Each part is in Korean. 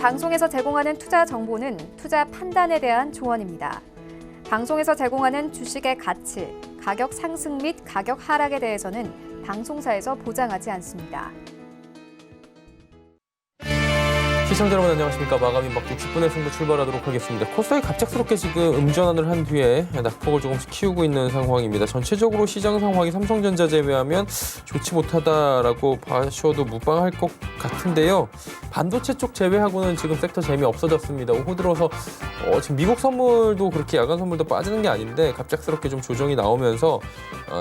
방송에서 제공하는 투자 정보는 투자 판단에 대한 조언입니다. 방송에서 제공하는 주식의 가치, 가격 상승 및 가격 하락에 대해서는 방송사에서 보장하지 않습니다. 시청자 여러분 안녕하십니까. 마감인박 60분의 승부 출발하도록 하겠습니다. 코스닥이 갑작스럽게 지금 음전환을 한 뒤에 낙폭을 조금씩 키우고 있는 상황입니다. 전체적으로 시장 상황이 삼성전자 제외하면 좋지 못하다라고 봐셔도 무방할 것 같은데요. 반도체 쪽 제외하고는 지금 섹터 재미 없어졌습니다. 오후 들어서 지금 미국 선물도 그렇게 야간 선물도 빠지는 게 아닌데 갑작스럽게 좀 조정이 나오면서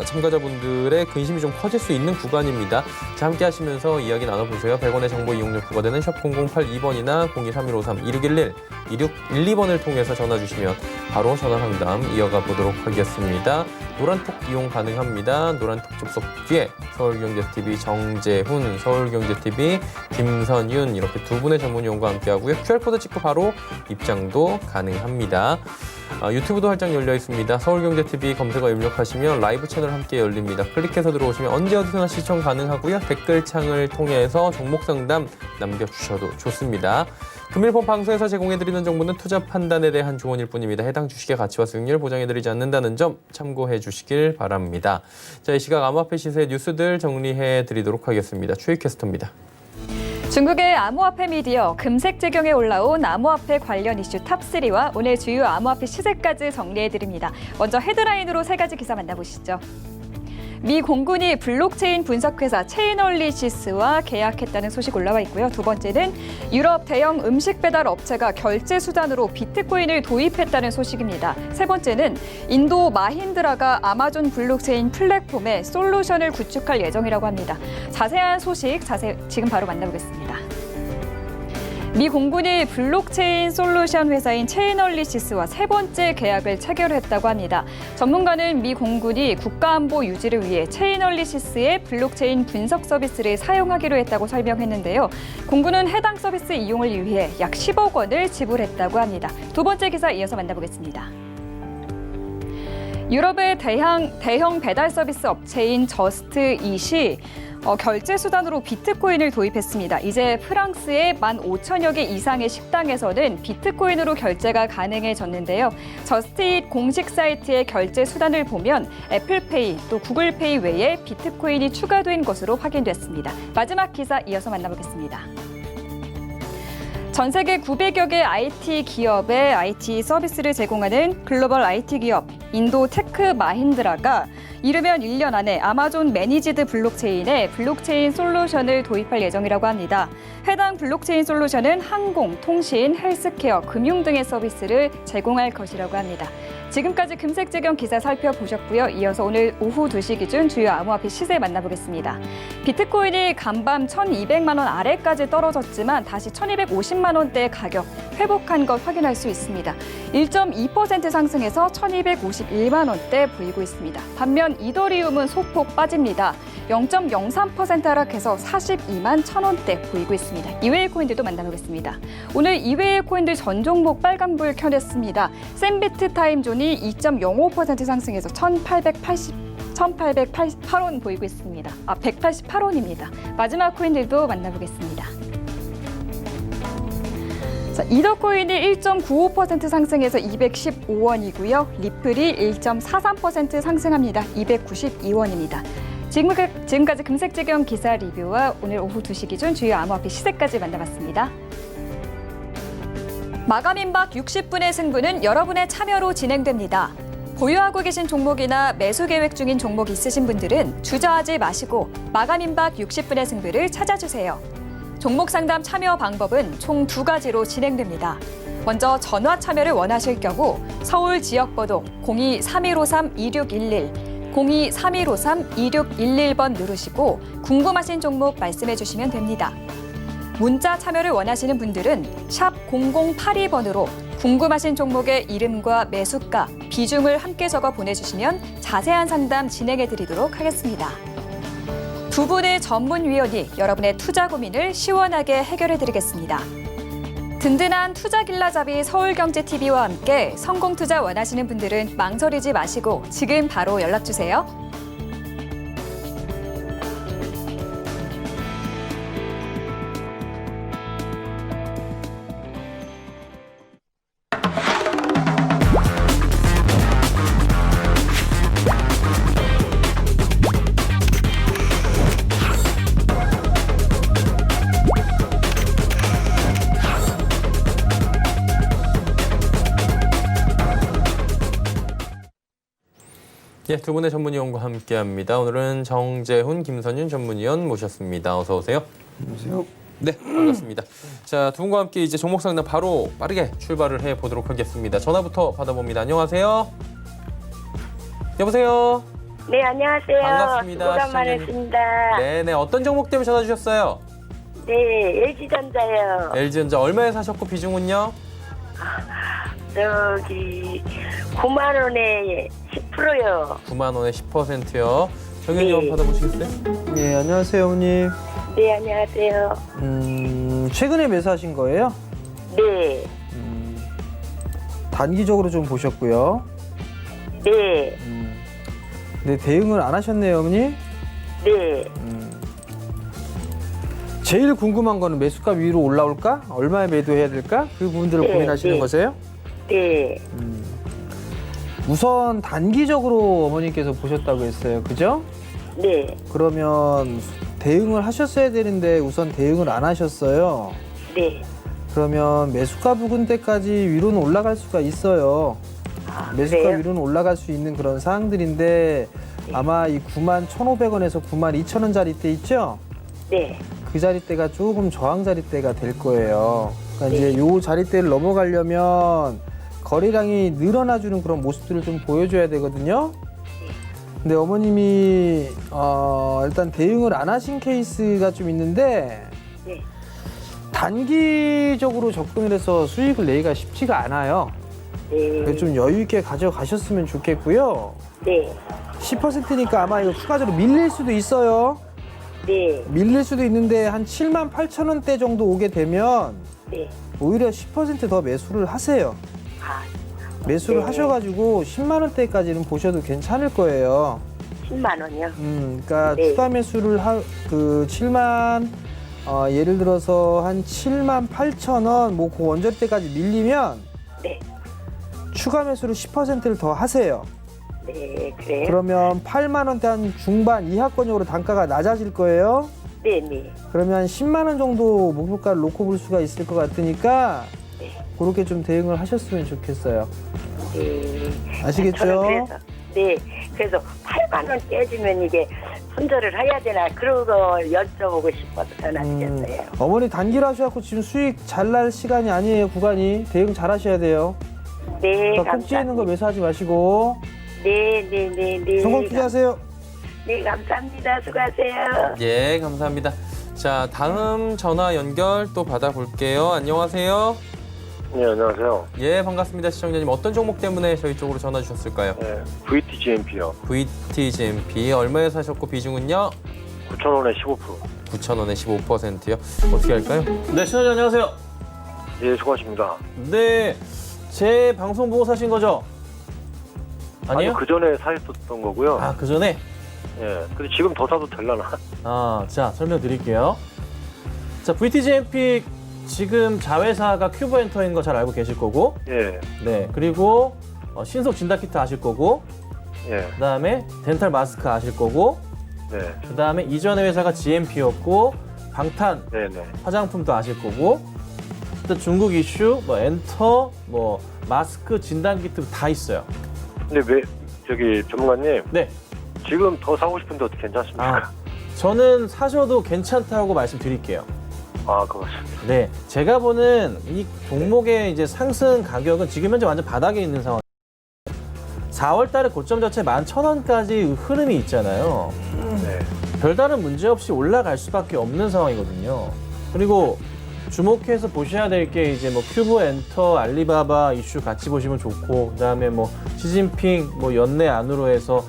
참가자분들의 근심이 좀 커질 수 있는 구간입니다. 자, 함께 하시면서 이야기 나눠보세요. 100원의 정보 이용료 부과되는 샵 0082번이나 023153-2611, 2612번을 통해서 전화 주시면 바로 전화 상담 이어가 보도록 하겠습니다. 노란톡 이용 가능합니다. 노란톡 접속 뒤에 서울경제TV 정재훈, 서울경제TV 김선윤 이렇게 두 분의 전문위원과 함께하고요. QR코드 찍고 바로 입장도 가능합니다. 유튜브도 활짝 열려 있습니다. 서울경제TV 검색어 입력하시면 라이브 채널 함께 열립니다. 클릭해서 들어오시면 언제 어디서나 시청 가능하고요. 댓글창을 통해서 종목 상담 남겨주셔도 좋습니다. 금일본 방송에서 제공해드리는 정보는 투자 판단에 대한 조언일 뿐입니다. 해당 주식의 가치와 수익률 보장해드리지 않는다는 점 참고해 주시길 바랍니다. 자, 이 시각 암호화폐 시세 뉴스들 정리해드리도록 하겠습니다. 최희 캐스터입니다. 중국의 암호화폐 미디어 금색재경에 올라온 암호화폐 관련 이슈 탑3와 오늘 주요 암호화폐 시세까지 정리해드립니다. 먼저 헤드라인으로 세 가지 기사 만나보시죠. 미 공군이 블록체인 분석회사 체인얼리시스와 계약했다는 소식 올라와 있고요. 두 번째는 유럽 대형 음식 배달 업체가 결제 수단으로 비트코인을 도입했다는 소식입니다. 세 번째는 인도 마힌드라가 아마존 블록체인 플랫폼에 솔루션을 구축할 예정이라고 합니다. 자세한 소식 지금 바로 만나보겠습니다. 미 공군이 블록체인 솔루션 회사인 체인얼리시스와 세 번째 계약을 체결했다고 합니다. 전문가는 미 공군이 국가안보 유지를 위해 체인얼리시스의 블록체인 분석 서비스를 사용하기로 했다고 설명했는데요. 공군은 해당 서비스 이용을 위해 약 10억 원을 지불했다고 합니다. 두 번째 기사 이어서 만나보겠습니다. 유럽의 대형 배달 서비스 업체인 저스트잇이 결제 수단으로 비트코인을 도입했습니다. 이제 프랑스의 15,000여 개 이상의 식당에서는 비트코인으로 결제가 가능해졌는데요. 저스트잇 공식 사이트의 결제 수단을 보면 애플페이 또 구글페이 외에 비트코인이 추가된 것으로 확인됐습니다. 마지막 기사 이어서 만나보겠습니다. 전 세계 900여 개 IT 기업의 IT 서비스를 제공하는 글로벌 IT 기업 인도 테크 마힌드라가 이르면 1년 안에 아마존 매니지드 블록체인에 블록체인 솔루션을 도입할 예정이라고 합니다. 해당 블록체인 솔루션은 항공, 통신, 헬스케어, 금융 등의 서비스를 제공할 것이라고 합니다. 지금까지 금색재경 기사 살펴보셨고요. 이어서 오늘 오후 2시 기준 주요 암호화폐 시세 만나보겠습니다. 비트코인이 간밤 1,200만 원 아래까지 떨어졌지만 다시 1,250만 원대 가격 회복한 것 확인할 수 있습니다. 1.2% 상승해서 1,251만 원대 보이고 있습니다. 반면 이더리움은 소폭 빠집니다. 0.03% 하락해서 42만 1,000원대 보이고 있습니다. 이외의 코인들도 만나보겠습니다. 오늘 이외의 코인들 전 종목 빨간불 켜냈습니다. 샌비트 타임존이 2.05% 상승해서 1,888원 보이고 있습니다. 188원입니다. 마지막 코인들도 만나보겠습니다. 자, 이더코인이 1.95% 상승해서 215원이고요. 리플이 1.43% 상승합니다. 292원입니다. 지금까지 금색재경 기사 리뷰와 오늘 오후 2시 기준 주요 암호화폐 시세까지 만나봤습니다. 마감인박 60분의 승부는 여러분의 참여로 진행됩니다. 보유하고 계신 종목이나 매수 계획 중인 종목 있으신 분들은 주저하지 마시고 마감인박 60분의 승부를 찾아주세요. 종목 상담 참여 방법은 총 2가지로 진행됩니다. 먼저 전화 참여를 원하실 경우 서울 지역번호 02-3153-2611, 02-3153-2611번 누르시고 궁금하신 종목 말씀해 주시면 됩니다. 문자 참여를 원하시는 분들은 샵 0082번으로 궁금하신 종목의 이름과 매수가, 비중을 함께 적어 보내주시면 자세한 상담 진행해 드리도록 하겠습니다. 두 분의 전문위원이 여러분의 투자 고민을 시원하게 해결해 드리겠습니다. 든든한 투자 길라잡이 서울경제TV와 함께 성공 투자 원하시는 분들은 망설이지 마시고 지금 바로 연락 주세요. 예, 두 분의 전문위원과 함께합니다. 오늘은 정재훈, 김선윤 전문위원 모셨습니다. 어서 오세요. 안녕하세요. 네, 반갑습니다. 자, 두 분과 함께 이제 종목 상담 바로 빠르게 출발을 해보도록 하겠습니다. 전화부터 받아봅니다. 안녕하세요. 여보세요. 네, 안녕하세요. 반갑습니다. 오랜만에 뵙습니다. 네네, 어떤 종목 때문에 전화 주셨어요? 네, LG전자요. LG전자 얼마에 사셨고 비중은요? 저기 9만 원에 10%요. 9만 원에 10%요. 정현이 네. 원 받아보시겠어요? 네, 안녕하세요, 어머님. 네, 안녕하세요. 최근에 매수하신 거예요? 네, 단기적으로 좀 보셨고요. 네, 네, 대응을 안 하셨네요, 어머니. 네. 제일 궁금한 거는 매수가 위로 올라올까? 얼마에 매도해야 될까? 그 부분들을 네, 고민하시는 네. 거세요? 네, 우선 단기적으로 어머니께서 보셨다고 했어요. 그죠? 네, 그러면 대응을 하셨어야 되는데 우선 대응을 안 하셨어요. 네. 그러면 매수가 부근대까지 위로는 올라갈 수가 있어요. 매수가 그래요? 위로는 올라갈 수 있는 그런 사항들인데 아마 이 9만 1,500원에서 9만 2천 원짜리대 있죠? 네, 그 자리대가 조금 저항 자리대가 될 거예요. 그러니까 이제 요 자리대를 넘어가려면 거래량이 늘어나주는 그런 모습들을 좀 보여줘야 되거든요. 근데 어머님이 일단 대응을 안 하신 케이스가 좀 있는데 네. 단기적으로 접근을 해서 수익을 내기가 쉽지가 않아요. 그래서 좀 여유 있게 가져가셨으면 좋겠고요. 네, 10%니까 아마 이거 추가적으로 밀릴 수도 있어요. 네, 밀릴 수도 있는데 한 7만 8천 원대 정도 오게 되면 네. 오히려 10% 더 매수를 하세요. 아, 매수를 네. 하셔가지고 10만 원대까지는 보셔도 괜찮을 거예요. 10만 원이요. 그러니까 네. 추가 매수를 그 7만 예를 들어서 한 7만 8천 원, 뭐 그 원저리대까지 밀리면 네, 추가 매수를 10%를 더 하세요. 네, 그래요? 그러면 8만 원대 한 중반 이하권역으로 단가가 낮아질 거예요. 네, 네, 그러면 10만 원 정도 목표가를 놓고 볼 수가 있을 것 같으니까 네. 그렇게 좀 대응을 하셨으면 좋겠어요. 네. 아시겠죠? 저는 그래서, 네, 그래서 8만 원 깨지면 이게 손절을 해야 되나 그러고 여쭤보고 싶어서 전화 드렸어요. 어머니 단기로 하셔갖고 지금 수익 잘 날 시간이 아니에요. 구간이 대응 잘 하셔야 돼요. 네, 그러니까 꼭지에 있는 거 감사합니다. 매수하지 마시고 네, 네, 네, 네. 성공 투자하세요. 네, 감사합니다. 수고하세요. 예, 감사합니다. 자, 다음 전화 연결 또 받아볼게요. 안녕하세요. 네, 안녕하세요. 예, 반갑습니다. 시청자님. 어떤 종목 때문에 저희 쪽으로 전화 주셨을까요? 네, VTGMP요. VTGMP 얼마에 사셨고 비중은요? 9,000원에 15%. 9,000원에 15%요. 어떻게 할까요? 네, 신원님 안녕하세요. 예, 수고하십니다. 네, 제 방송 보고 사신 거죠? 아니요? 그 전에 사셨던 거고요. 아, 그 전에? 예, 근데 지금 더 사도 되려나? 아, 자, 설명드릴게요. 자, VTGMP 지금 자회사가 큐브엔터인 거 잘 알고 계실 거고, 예, 네, 그리고 신속 진단키트 아실 거고, 예, 그 다음에 덴탈 마스크 아실 거고, 네, 그 다음에 이전의 회사가 GMP였고, 방탄 네, 네. 화장품도 아실 거고, 또 중국 이슈, 뭐 엔터, 뭐 마스크 진단키트 다 있어요. 근데 왜, 저기, 전문가님, 네. 지금 더 사고 싶은데 어떻게 괜찮습니까? 아, 저는 사셔도 괜찮다고 말씀드릴게요. 아, 그거 맞습니다. 네, 제가 보는 이 종목의 이제 상승 가격은 지금 현재 완전 바닥에 있는 상황. 4월 달에 고점 자체 11,000원까지 흐름이 있잖아요. 네, 별다른 문제 없이 올라갈 수밖에 없는 상황이거든요. 그리고 주목해서 보셔야 될 게 이제 뭐 큐브 엔터, 알리바바 이슈 같이 보시면 좋고, 그다음에 뭐 시진핑 뭐 연내 안으로 해서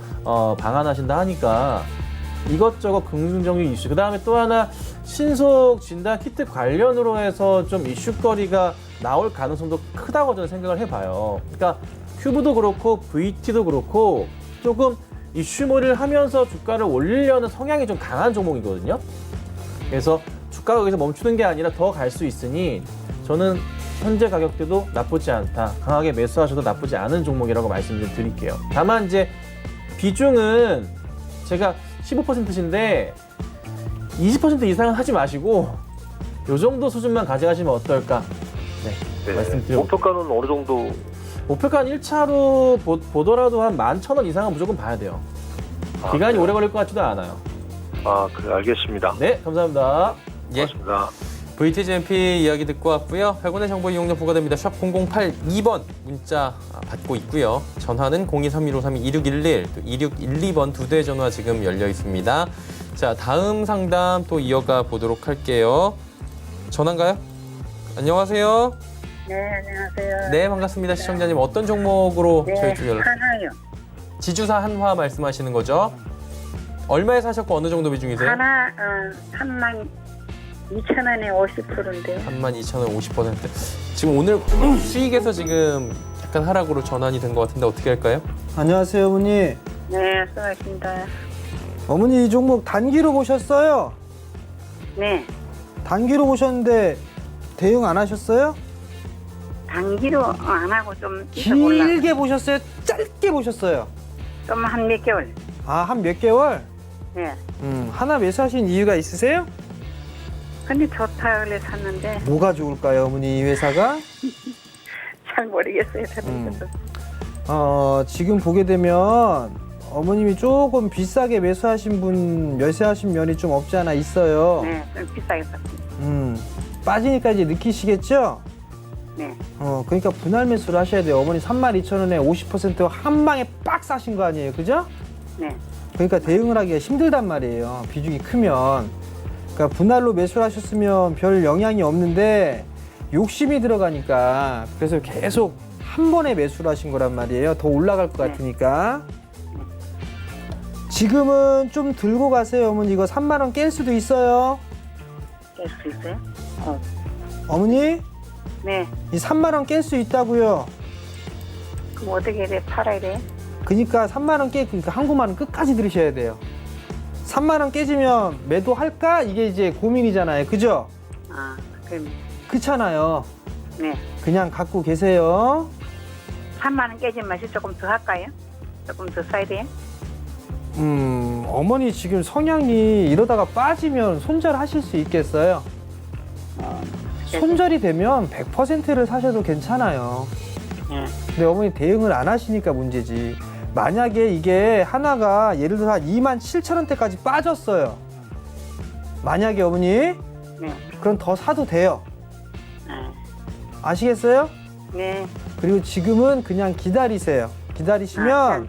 방한하신다 하니까 이것저것 긍정적인 이슈. 그다음에 또 하나 신속 진단 키트 관련으로 해서 좀 이슈거리가 나올 가능성도 크다고 저는 생각을 해봐요. 그러니까 큐브도 그렇고 VT도 그렇고 조금 이슈몰이를 하면서 주가를 올리려는 성향이 좀 강한 종목이거든요. 그래서 주가가 여기서 멈추는 게 아니라 더 갈 수 있으니 저는 현재 가격대도 나쁘지 않다. 강하게 매수하셔도 나쁘지 않은 종목이라고 말씀 좀 드릴게요. 다만 이제 비중은 제가 15%인데 20% 이상은 하지 마시고 요 정도 수준만 가져가시면 어떨까? 네, 네. 말씀드려볼게요. 목표가는 어느 정도? 목표가 한 1차로 보더라도 한 11,000원 이상은 무조건 봐야 돼요. 아, 기간이 그래요? 오래 걸릴 것 같지도 않아요. 아, 그래, 알겠습니다. 네, 감사합니다. 예. 고맙습니다. VTGMP 이야기 듣고 왔고요. 100원의 정보 이용료 부과됩니다. 샵 0082번 문자 받고 있고요. 전화는 0231532611, 또 2612번 두 대의 전화 지금 열려 있습니다. 자, 다음 상담 또 이어가 보도록 할게요. 전화인가요? 안녕하세요. 네, 안녕하세요. 네, 반갑습니다. 시청자님 어떤 종목으로 저희 쪽 연락? 하나요. 지주사 한화 말씀하시는 거죠? 얼마에 사셨고 어느 정도 비중이세요? 하나 32,000원에 50%인데요. 32,000원 50%. 지금 오늘 수익에서 지금 약간 하락으로 전환이 된 것 같은데 어떻게 할까요? 안녕하세요, 어머니. 네, 수고하십니다. 어머니 이 종목 단기로 보셨어요? 네, 단기로 보셨는데 대응 안 하셨어요? 단기로 안 하고 좀 있어 볼라. 길게 보셨어요? 짧게 보셨어요? 좀 한 몇 개월. 아, 한 몇 개월? 네. 하나 매수하신 이유가 있으세요? 근데 좋다 그래 샀는데 뭐가 좋을까요, 어머니 이 회사가? 잘 모르겠어요. 다른 것도. 지금 보게 되면 어머님이 조금 비싸게 매수하신 면이 좀 없지 않아 있어요. 네, 좀 비싸게 샀습니다. 빠지니까 이제 느끼시겠죠? 네, 그러니까 분할 매수를 하셔야 돼요. 어머니 32,000원에 50% 한 방에 빡 사신 거 아니에요, 그죠? 네, 그러니까 대응을 하기가 힘들단 말이에요. 비중이 크면. 그러니까 분할로 매수를 하셨으면 별 영향이 없는데 욕심이 들어가니까 그래서 계속 한 번에 매수를 하신 거란 말이에요. 더 올라갈 것 같으니까. 지금은 좀 들고 가세요, 어머니. 이거 3만 원 깰 수도 있어요. 깰 수 있어요? 어머니, 네, 이 3만 원 깰 수 있다고요. 그럼 어떻게 돼? 팔아야 돼? 그러니까 3만 원 그러니까 한국말은 끝까지 들으셔야 돼요. 3만 원 깨지면 매도할까? 이게 이제 고민이잖아요. 그죠? 아, 그럼 그렇잖아요. 네. 그냥 갖고 계세요. 3만 원 깨진 맛이 조금 더 할까요? 조금 더 써야 돼요? 어머니 지금 성향이 이러다가 빠지면 손절하실 수 있겠어요? 손절이 되면 100%를 사셔도 괜찮아요. 네. 근데 어머니 대응을 안 하시니까 문제지. 만약에 이게 하나가 예를 들어서 한 27,000원대까지 빠졌어요. 만약에 어머니, 네. 그럼 더 사도 돼요. 네. 아시겠어요? 네. 그리고 지금은 그냥 기다리세요. 기다리시면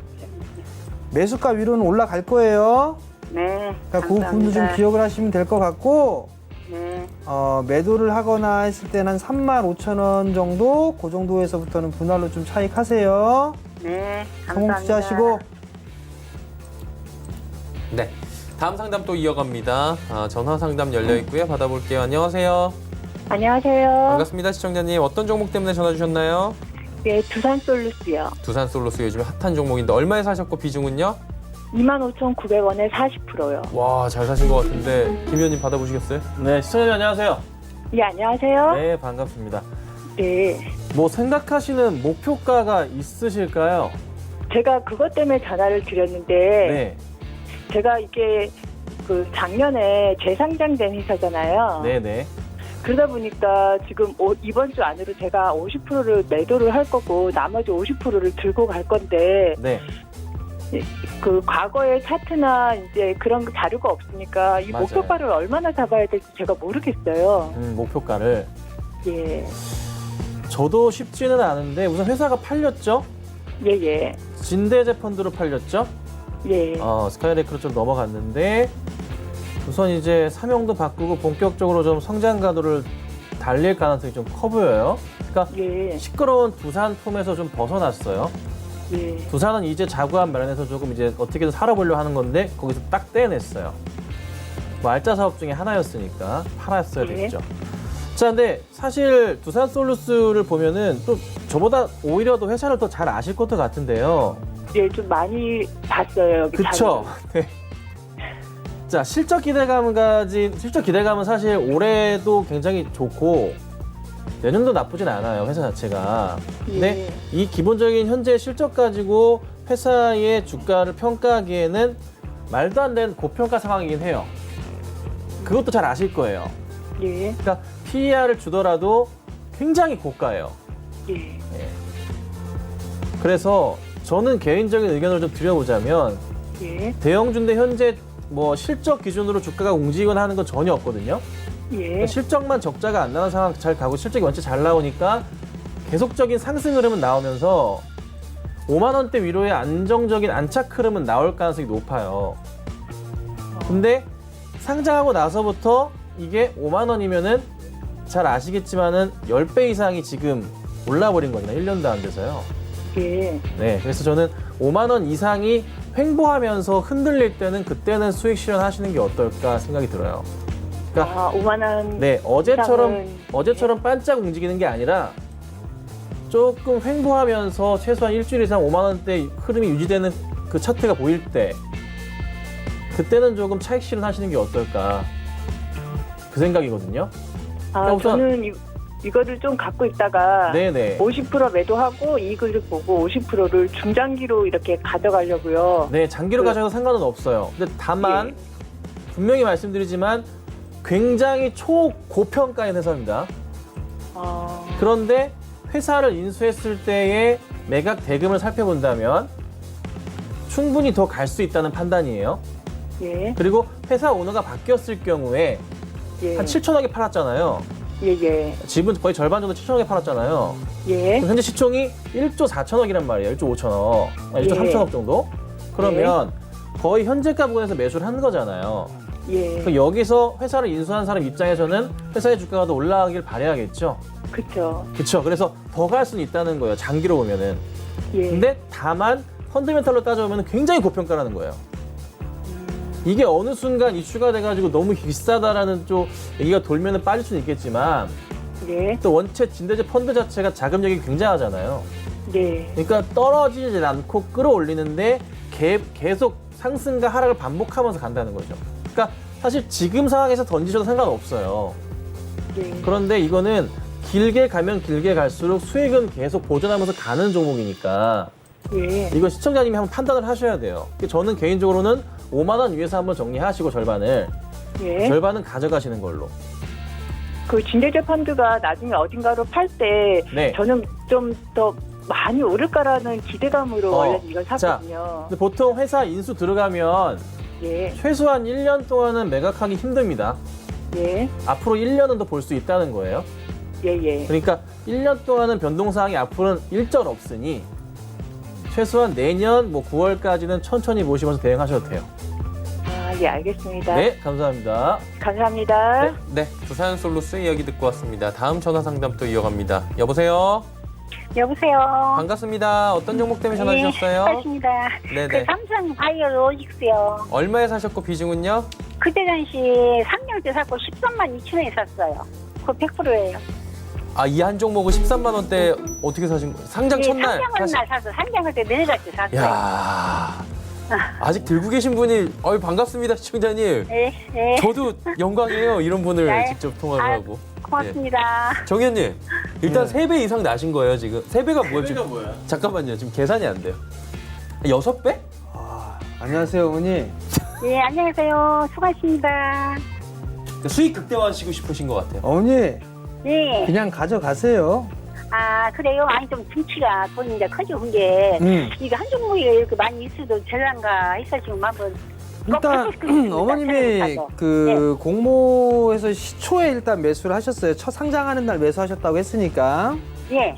매수가 위로는 올라갈 거예요. 네. 그러니까 그 부분도 좀 감사합니다. 기억을 하시면 될 것 같고, 네. 매도를 하거나 했을 때는 한 35,000원 정도, 그 정도에서부터는 분할로 좀 차익하세요. 네. 성공 감사합니다. 투자하시고. 네. 다음 상담 또 이어갑니다. 전화 상담 열려 있고요. 받아볼게요. 안녕하세요. 안녕하세요. 반갑습니다. 시청자님. 어떤 종목 때문에 전화 주셨나요? 네, 두산솔루스요. 두산 솔루스 요즘에 핫한 종목인데 얼마에 사셨고 비중은요? 25,900원에 40%요. 와, 잘 사신 것 같은데 김 의원님 받아보시겠어요? 네, 시청자님 안녕하세요. 예, 안녕하세요. 네, 반갑습니다. 네. 뭐 생각하시는 목표가가 있으실까요? 제가 그것 때문에 전화를 드렸는데, 네, 제가 이게 그 작년에 재상장된 회사잖아요. 네, 네. 그러다 보니까 지금 이번 주 안으로 제가 50%를 매도를 할 거고, 나머지 50%를 들고 갈 건데, 네. 그 과거의 차트나 이제 그런 자료가 없으니까 이 맞아요. 목표가를 얼마나 잡아야 될지 제가 모르겠어요. 목표가를. 예. 저도 쉽지는 않은데 우선 회사가 팔렸죠? 예, 예. 진대재 펀드로 팔렸죠? 예. 스카이레이크로 좀 넘어갔는데 우선 이제 사명도 바꾸고 본격적으로 좀 성장 가도를 달릴 가능성이 좀 커 보여요. 그러니까 예. 시끄러운 두산 폼에서 좀 벗어났어요. 예. 두산은 이제 자구안 마련해서 조금 이제 어떻게든 살아보려고 하는 건데 거기서 딱 떼어냈어요. 뭐 알짜 사업 중에 하나였으니까 팔았어야 네. 됐죠. 자, 근데 사실 두산 솔루스를 보면은 또 저보다 오히려 더 회사를 더 잘 아실 것도 같은데요. 예, 좀 많이 봤어요. 여기 그쵸? 네. 자, 실적 기대감은 사실 올해도 굉장히 좋고 내년도 나쁘진 않아요, 회사 자체가. 근데 예. 이 기본적인 현재 실적 가지고 회사의 주가를 평가하기에는 말도 안 되는 고평가 상황이긴 해요. 그것도 잘 아실 거예요. 예. 그러니까 PER을 주더라도 굉장히 고가예요. 예. 그래서 저는 개인적인 의견을 좀 드려보자면 예, 대형주인데 현재 뭐 실적 기준으로 주가가 움직이거나 하는 건 전혀 없거든요. 예, 실적만 적자가 안 나는 상황 잘 가고 실적이 원체 잘 나오니까 계속적인 상승 흐름은 나오면서 5만 원대 위로의 안정적인 안착 흐름은 나올 가능성이 높아요. 근데 상장하고 나서부터 이게 5만 원이면은 잘 아시겠지만은 10배 이상이 지금 올라버린 겁니다. 1년도 안 돼서요. 예. 네, 그래서 저는 5만 원 이상이 횡보하면서 흔들릴 때는 그때는 수익 실현하시는 게 어떨까 생각이 들어요. 그러니까 5만 원. 네, 어제처럼 반짝 움직이는 게 아니라 조금 횡보하면서 최소한 일주일 이상 5만 원대 흐름이 유지되는 그 차트가 보일 때 그때는 조금 차익 실현하시는 게 어떨까 그 생각이거든요. 우선- 저는 이거를 좀 갖고 있다가 네네. 50% 매도하고 이익을 보고 50%를 중장기로 이렇게 가져가려고요. 네, 장기로 가셔도 상관은 없어요. 근데 다만 예. 분명히 말씀드리지만 굉장히 초고평가인 회사입니다. 그런데 회사를 인수했을 때의 매각 대금을 살펴본다면 충분히 더 갈 수 있다는 판단이에요. 예, 그리고 회사 오너가 바뀌었을 경우에 예, 한 7천억에 팔았잖아요. 예, 예, 집은 거의 절반 정도 7천억에 팔았잖아요. 예, 그럼 현재 시총이 1조 4천억이란 말이에요. 1조 5천억. 1조 예. 3천억 정도? 그러면 거의 현재가 부분에서 매수를 한 거잖아요. 예, 그럼 여기서 회사를 인수한 사람 입장에서는 회사의 주가가 더 올라가길 바라야겠죠. 그렇죠. 그렇죠. 그래서 더 갈 수는 있다는 거예요. 장기로 보면은. 예, 근데 다만 펀더멘탈로 따져보면 굉장히 고평가라는 거예요. 이게 어느 순간 이슈가 돼가지고 너무 비싸다라는 쪽 얘기가 돌면은 빠질 수는 있겠지만 예, 또 원체 진대제 펀드 자체가 자금력이 굉장하잖아요. 네, 그러니까 떨어지지 않고 끌어올리는데 계속 상승과 하락을 반복하면서 간다는 거죠. 그러니까 사실 지금 상황에서 던지셔도 상관없어요. 네. 그런데 이거는 길게 가면 길게 갈수록 수익은 계속 보존하면서 가는 종목이니까 예, 이거 시청자님이 한번 판단을 하셔야 돼요. 저는 개인적으로는 5만 원 위에서 한번 정리하시고 절반은 가져가시는 걸로. 그 진대제 펀드가 나중에 어딘가로 팔 때 네. 저는 좀 더 많이 오를까라는 기대감으로 원래 이걸 샀거든요. 근데 보통 회사 인수 들어가면 예, 최소한 1년 동안은 매각하기 힘듭니다. 예, 앞으로 1년은 더 볼 수 있다는 거예요. 예, 예. 그러니까 1년 동안은 변동사항이 앞으로는 일절 없으니 최소한 내년 뭐 9월까지는 천천히 보시면서 대응하셔도 돼요. 예, 알겠습니다. 네, 감사합니다. 감사합니다. 네, 두산 솔루스 이야기 듣고 왔습니다. 다음 전화 상담 또 이어갑니다. 여보세요? 여보세요. 반갑습니다. 어떤 종목 때문에 전화 주셨어요? 반갑습니다. 네네. 그 삼성 바이오로직스요. 얼마에 사셨고 비중은요? 그때 당시 3개월 때 샀고 13만 2천 원에 샀어요. 그 100%예요. 아, 이 한 종목을 13만 원대 어떻게 사신 거예요? 상장 첫날. 상장하는 날 샀어. 상장할 때 내내갈 때 샀어요. 야, 아직 들고 계신 분이 반갑습니다, 시청자님. 예, 예. 저도 영광이에요. 이런 분을 네. 직접 통화를 아, 하고. 고맙습니다. 정현님, 일단 네. 3배 이상 나신 거예요, 지금. 3배가 뭐예요, 지금? 잠깐만요. 지금 계산이 안 돼요. 6배? 안녕하세요, 어머니. 예, 안녕하세요. 수고하십니다. 수익 극대화하시고 싶으신 것 같아요. 어머니, 예. 그냥 가져가세요. 아, 그래요? 아니, 좀 등치가 돈이 이제 커지고 한 게, 이게 한 종목이 이렇게 많이 있어도 될란가 해서 지금 한번. 일단 어머님이 그 공모에서 시초에 일단 매수를 하셨어요. 첫 상장하는 날 매수하셨다고 했으니까. 예.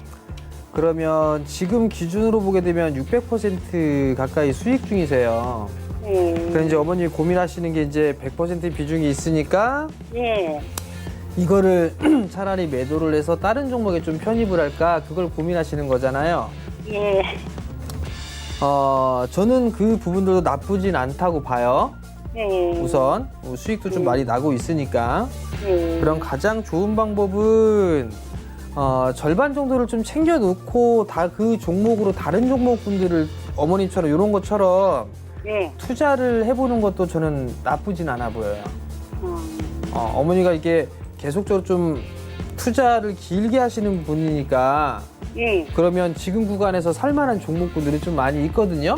그러면 지금 기준으로 보게 되면 600% 가까이 수익 중이세요. 예. 그래서 이제 어머님이 고민하시는 게 이제 100% 비중이 있으니까 예. 이거를 차라리 매도를 해서 다른 종목에 좀 편입을 할까 그걸 고민하시는 거잖아요. 예. 저는 그 부분들도 나쁘진 않다고 봐요. 예. 우선 수익도 좀 많이 나고 있으니까. 예. 그럼 가장 좋은 방법은 절반 정도를 좀 챙겨 놓고 다 그 종목으로 다른 종목분들을 어머님처럼 이런 것처럼 예. 투자를 해보는 것도 저는 나쁘진 않아 보여요. 어머니가 이게 계속적으로 좀 투자를 길게 하시는 분이니까 예. 그러면 지금 구간에서 살만한 종목군들이 좀 많이 있거든요.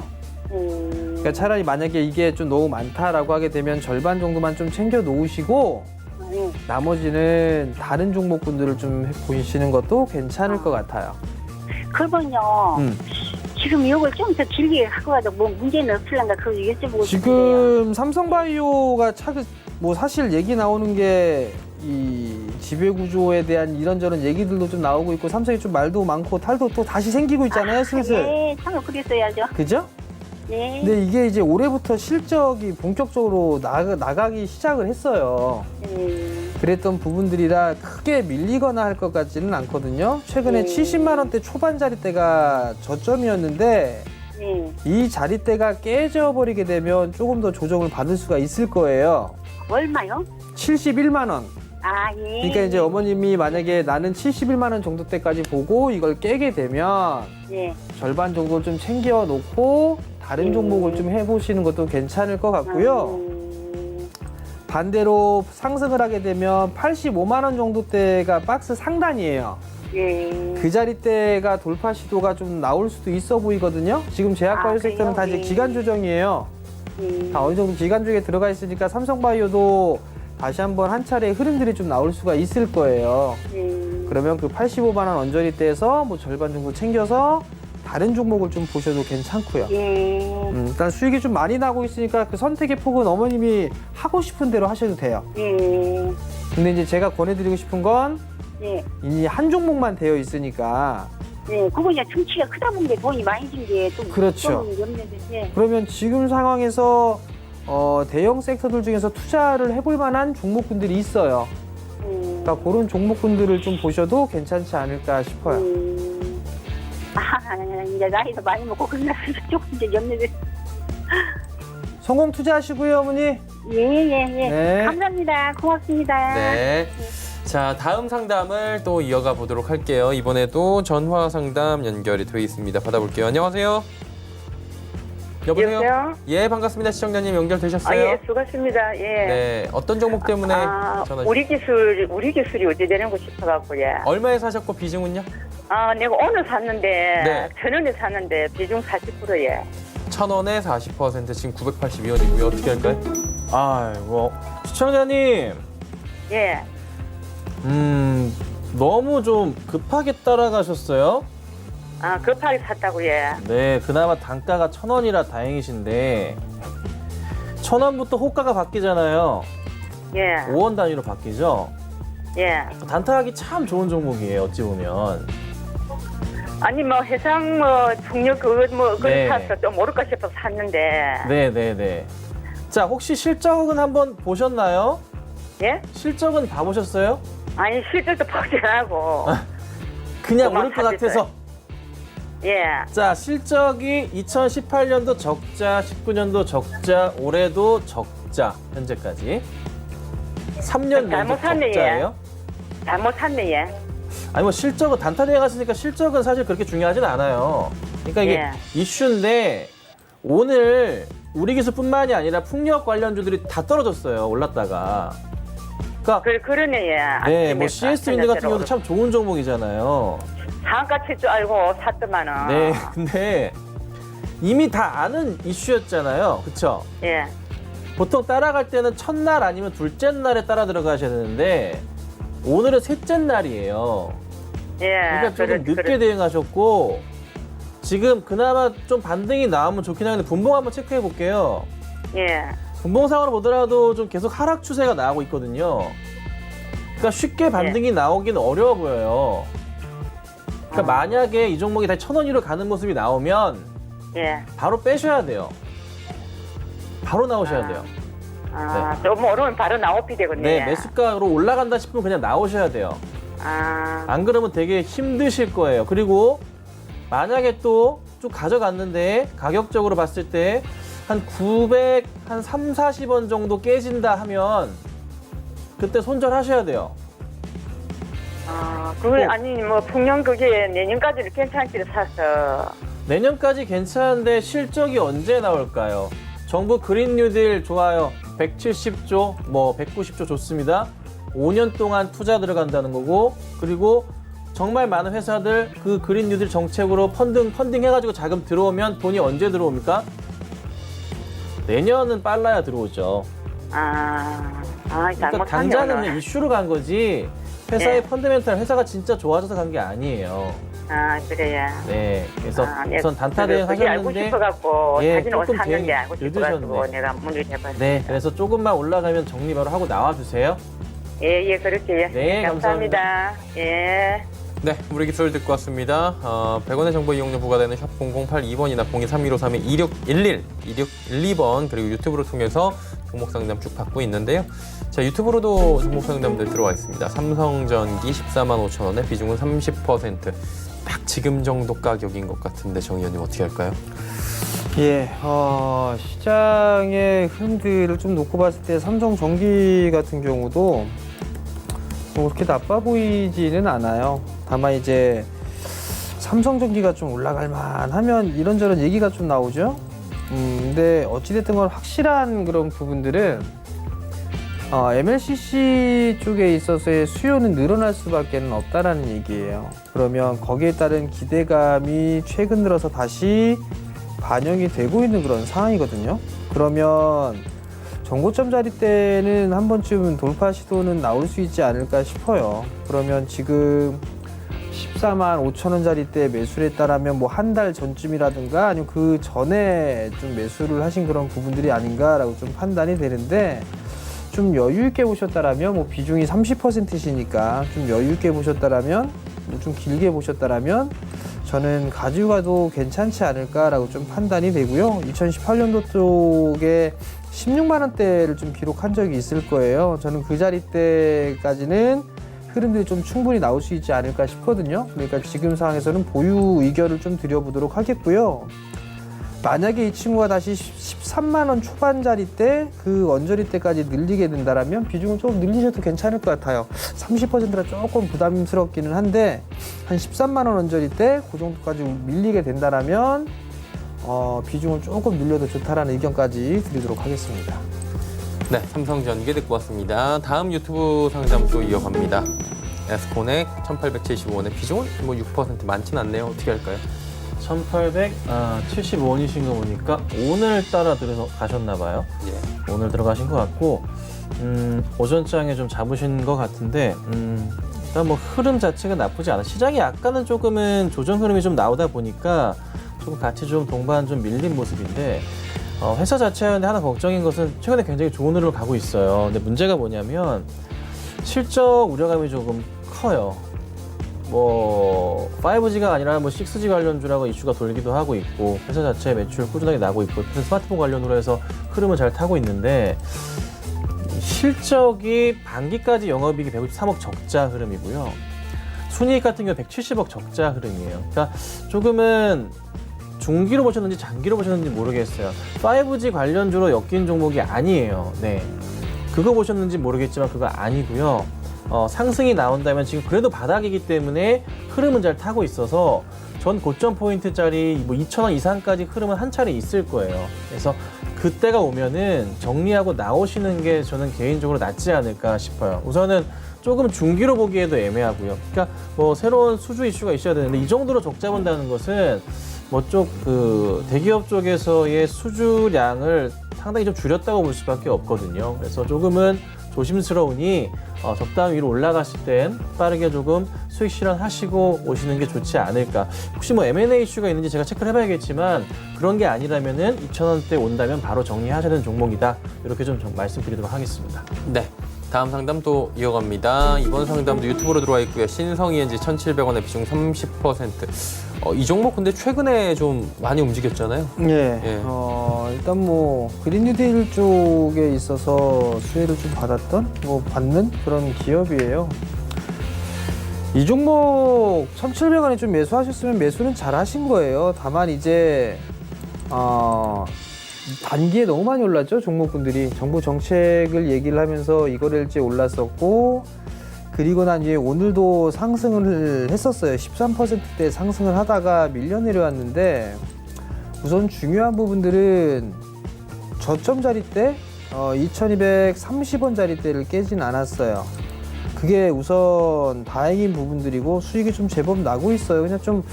그러니까 차라리 만약에 이게 좀 너무 많다라고 하게 되면 절반 정도만 좀 챙겨 놓으시고 예. 나머지는 다른 종목군들을 좀 보시는 것도 괜찮을 것 같아요. 그러면요. 지금 이걸 좀 더 길게 하고 가도 뭐 문제는 없을란가 그거 여쭤보고 싶은데요. 지금 삼성바이오가 뭐 사실 얘기 나오는 게 이 지배 구조에 대한 이런저런 얘기들도 좀 나오고 있고 삼성이 좀 말도 많고 탈도 또 다시 생기고 있잖아요, 슬슬. 네, 참을 그랬어야죠. 그죠? 네. 근데 이게 이제 올해부터 실적이 본격적으로 나가기 시작을 했어요. 그랬던 부분들이라 크게 밀리거나 할 것 같지는 않거든요. 최근에 70만 원대 초반 자리대가 저점이었는데 네. 이 자리대가 깨져버리게 되면 조금 더 조정을 받을 수가 있을 거예요. 얼마요? 71만 원. 아, 예. 그러니까 이제 어머님이 만약에 나는 71만 원 정도 때까지 보고 이걸 깨게 되면 예. 절반 정도 좀 챙겨 놓고 다른 종목을 좀 해보시는 것도 괜찮을 것 같고요. 반대로 상승을 하게 되면 85만 원 정도 대가 박스 상단이에요. 예. 그 자리대가 돌파 시도가 좀 나올 수도 있어 보이거든요. 지금 제약바이오 아, 섹터는 다 이제 그래요? 기간 조정이에요. 다 어느 정도 기간 조정에 들어가 있으니까 삼성바이오도 다시 한번 한 차례 흐름들이 좀 나올 수가 있을 거예요. 그러면 그 85만 원 언저리대에서 뭐 절반 정도 챙겨서 다른 종목을 좀 보셔도 괜찮고요. 예. 일단 수익이 좀 많이 나고 있으니까 그 선택의 폭은 어머님이 하고 싶은 대로 하셔도 돼요. 예. 근데 이제 제가 권해드리고 싶은 건 예. 이 한 종목만 되어 있으니까 예. 그거 그냥 충치가 크다 보니까 돈이 많이 든 게 좀. 그렇죠. 예. 그러면 지금 상황에서 대형 섹터들 중에서 투자를 해볼 만한 종목군들이 있어요. 그러니까 그런 종목군들을 좀 보셔도 괜찮지 않을까 싶어요. 아, 이제 나이도 많이 먹고 그러면서 조금 이제 염려돼. 성공 투자하시고요, 어머니. 예, 예, 예. 네. 감사합니다. 고맙습니다. 네. 자, 다음 상담을 또 이어가 보도록 할게요. 이번에도 전화 상담 연결이 되어 있습니다. 받아볼게요. 안녕하세요. 여보세요? 여보세요? 예, 반갑습니다. 시청자님 연결되셨어요? 예, 수고하십니다. 예. 네, 어떤 종목 때문에 전화 우리 기술이 어찌 되는 거 싶어갖고, 예. 얼마에 사셨고 비중은요? 내가 오늘 샀는데, 네. 1,000원에 샀는데, 비중 40%예. 1,000원에 40%, 지금 982원이고요. 어떻게 할까요? 아이고 시청자님 예. 너무 좀 급하게 따라가셨어요. 급하게 샀다고, 예. 네, 그나마 단가가 1,000원이라 다행이신데 1,000원부터 호가가 바뀌잖아요. 예. 5원 단위로 바뀌죠. 예. 단타하기 참 좋은 종목이에요. 어찌 보면. 아니, 해상, 중력, 그거 네. 샀어. 좀 모를까 싶어서 샀는데. 네. 자, 혹시 실적은 한번 보셨나요? 예? 실적은 봐보셨어요? 아니, 실질도 보지 않고. 그냥 그만 오를 것 사셨어요. 같아서. 예. 자, 실적이 2018년도 적자, 19년도 적자, 올해도 적자, 현재까지. 3년 잘못 연속 샀네, 적자예요. 잘못 샀네, 예. 아니 뭐 실적은 단타대에 갔으니까 실적은 사실 그렇게 중요하진 않아요. 그러니까 이게 예. 이슈인데 오늘 우리 기술뿐만이 아니라 풍력 관련주들이 다 떨어졌어요. 올랐다가. 그러니까 그러네, 예. 네, 뭐 CS 윈드 같은 경우도 참 좋은 종목이잖아요. 상가 칠 줄 알고 샀더만은. 네, 근데 이미 다 아는 이슈였잖아요. 그쵸? 예. 보통 따라갈 때는 첫날 아니면 둘째 날에 따라 들어가셔야 되는데 오늘은 셋째 날이에요. 예. 그러니까 조금 늦게 대응하셨고 지금 그나마 좀 반등이 나오면 좋긴 한데 분봉 한번 체크해 볼게요. 예. 분봉상으로 보더라도 좀 계속 하락 추세가 나오고 있거든요. 그러니까 쉽게 반등이 나오긴 어려워 보여요. 그러니까 만약에 이 종목이 다시 1,000원 위로 가는 모습이 나오면 예. 바로 빼셔야 돼요. 바로 나오셔야 돼요. 좀 오르면 바로 나오피 되겠네. 네, 매수가로 올라간다 싶으면 그냥 나오셔야 돼요. 안 그러면 되게 힘드실 거예요. 그리고 만약에 또 쭉 가져갔는데 가격적으로 봤을 때 한 900, 한 3, 40원 정도 깨진다 하면 그때 손절하셔야 돼요. 아니, 풍년 그게 내년까지는 괜찮기를 사서. 내년까지 괜찮은데 실적이 언제 나올까요? 정부 그린 뉴딜 좋아요. 170조, 190조 좋습니다. 5년 동안 투자 들어간다는 거고, 그리고 정말 많은 회사들 그 그린 뉴딜 정책으로 펀딩 해가지고 자금 들어오면 돈이 언제 들어옵니까? 내년은 빨라야 들어오죠. 잘못 그러니까 당장은 그냥 이슈로 간 거지. 회사의 네. 펀더멘탈, 회사가 진짜 좋아져서 간 게 아니에요. 아, 그래요. 네, 그래서 네. 우선 단타 대응 그게 알고 하셨는데 싶어갖고 예, 사진 옷 조금 샀는데 대응이 알고 싶어가지고 늦으셨네. 내가 문의를 해봤어요. 네, 그래서 조금만 올라가면 정리 바로 하고 나와주세요. 예, 그렇게요. 네, 감사합니다. 예. 네, 우리 기술 듣고 왔습니다. 100원의 정보 이용료 부과되는 샵 0082번이나 023153-2611, 2612번 그리고 유튜브로 통해서 종목 상담 쭉 받고 있는데요. 자, 유튜브로도 종목 상담들 들어와 있습니다. 삼성전기 145,000원에 비중은 30%. 딱 지금 정도 가격인 것 같은데 정 의원님 어떻게 할까요? 예, 시장의 흐름들을 좀 놓고 봤을 때 삼성전기 같은 경우도 뭐 그렇게 나빠 보이지는 않아요. 다만 이제 삼성전기가 좀 올라갈 만하면 이런저런 얘기가 좀 나오죠. 근데 어찌됐든 건 확실한 그런 부분들은 MLCC 쪽에 있어서의 수요는 늘어날 수밖에 없다라는 얘기예요. 그러면 거기에 따른 기대감이 최근 들어서 다시 반영이 되고 있는 그런 상황이거든요. 그러면 정고점 자리대는 한 번쯤 돌파 시도는 나올 수 있지 않을까 싶어요. 그러면 지금 145,000원 자리대 매수를 했다라면 뭐 한 달 전쯤이라든가 아니면 그 전에 좀 매수를 하신 그런 부분들이 아닌가라고 좀 판단이 되는데, 좀 여유 있게 보셨다라면 뭐 비중이 30%시니까 좀 여유 있게 보셨다라면 뭐 좀 길게 보셨다라면 저는 가지고 가도 괜찮지 않을까라고 좀 판단이 되고요. 2018년도 쪽에 16만 원대를 좀 기록한 적이 있을 거예요. 저는 그 자리대까지는 흐름들이 좀 충분히 나올 수 있지 않을까 싶거든요. 그러니까 지금 상황에서는 보유 의견을 좀 드려보도록 하겠고요. 만약에 이 친구가 다시 13만 원 초반 자리대, 그 언저리대까지 늘리게 된다면 비중을 조금 늘리셔도 괜찮을 것 같아요. 30%라 조금 부담스럽기는 한데 한 13만 원 언저리대 그 정도까지 밀리게 된다면 비중을 조금 늘려도 좋다라는 의견까지 드리도록 하겠습니다. 네, 삼성전기 듣고 왔습니다. 다음 유튜브 상담 또 이어갑니다. 에스코넥 1,875원에 비중은 뭐 6% 많진 않네요. 어떻게 할까요? 1,875원이신 거 보니까 오늘 따라 들어가셨나 봐요. 예. 오늘 들어가신 것 같고, 오전장에 좀 잡으신 것 같은데, 일단 뭐 흐름 자체가 나쁘지 않아. 시장이 약간은 조금은 조정 흐름이 좀 나오다 보니까 조금 같이 좀 동반 좀 밀린 모습인데, 회사 자체인데 하나 걱정인 것은 최근에 굉장히 좋은 흐름을 가고 있어요. 근데 문제가 뭐냐면 실적 우려감이 조금 커요. 뭐 5G가 아니라 뭐 6G 관련주라고 이슈가 돌기도 하고 있고, 회사 자체 매출 꾸준하게 나고 있고, 스마트폰 관련으로 해서 흐름을 잘 타고 있는데, 실적이 반기까지 영업이익이 153억 적자 흐름이고요. 순이익 같은 경우 170억 적자 흐름이에요. 그러니까 조금은 중기로 보셨는지 장기로 보셨는지 모르겠어요. 5G 관련주로 엮인 종목이 아니에요. 네, 그거 보셨는지 모르겠지만 그거 아니고요. 상승이 나온다면 지금 그래도 바닥이기 때문에 흐름은 잘 타고 있어서 전 고점 포인트짜리 뭐 2,000원 이상까지 흐름은 한 차례 있을 거예요. 그래서 그때가 오면은 정리하고 나오시는 게 저는 개인적으로 낫지 않을까 싶어요. 우선은 조금 중기로 보기에도 애매하고요. 그러니까 뭐 새로운 수주 이슈가 있어야 되는데 이 정도로 적자 본다는 것은 대기업 쪽에서의 수주량을 상당히 좀 줄였다고 볼 수밖에 없거든요. 그래서 조금은 조심스러우니 적당히 위로 올라갔을 땐 빠르게 조금 수익 실현하시고 오시는 게 좋지 않을까. 혹시 뭐 M&A 이슈가 있는지 제가 체크를 해봐야겠지만 그런 게 아니라면은 2,000원대 온다면 바로 정리하셔야 되는 종목이다. 이렇게 좀 말씀드리도록 하겠습니다. 네. 다음 상담 또 이어갑니다. 이번 상담도 유튜브로 들어와 있고요. 신성이엔지 1,700원에 비중 30%. 이 종목 근데 최근에 좀 많이 움직였잖아요. 예. 예. 일단 뭐 그린 뉴딜 쪽에 있어서 수혜를 좀 받는 그런 기업이에요. 이 종목 1,700원에 좀 매수하셨으면 매수는 잘 하신 거예요. 다만 이제 단기에 너무 많이 올랐죠. 종목분들이 정부 정책을 얘기를 하면서 이거래일지에 올랐었고, 그리고 난 뒤에 오늘도 상승을 했었어요. 13%대 상승을 하다가 밀려 내려왔는데, 우선 중요한 부분들은 저점 자리대 2230원 자리대를 깨진 않았어요. 그게 우선 다행인 부분들이고 수익이 좀 제법 나고 있어요. 그냥 좀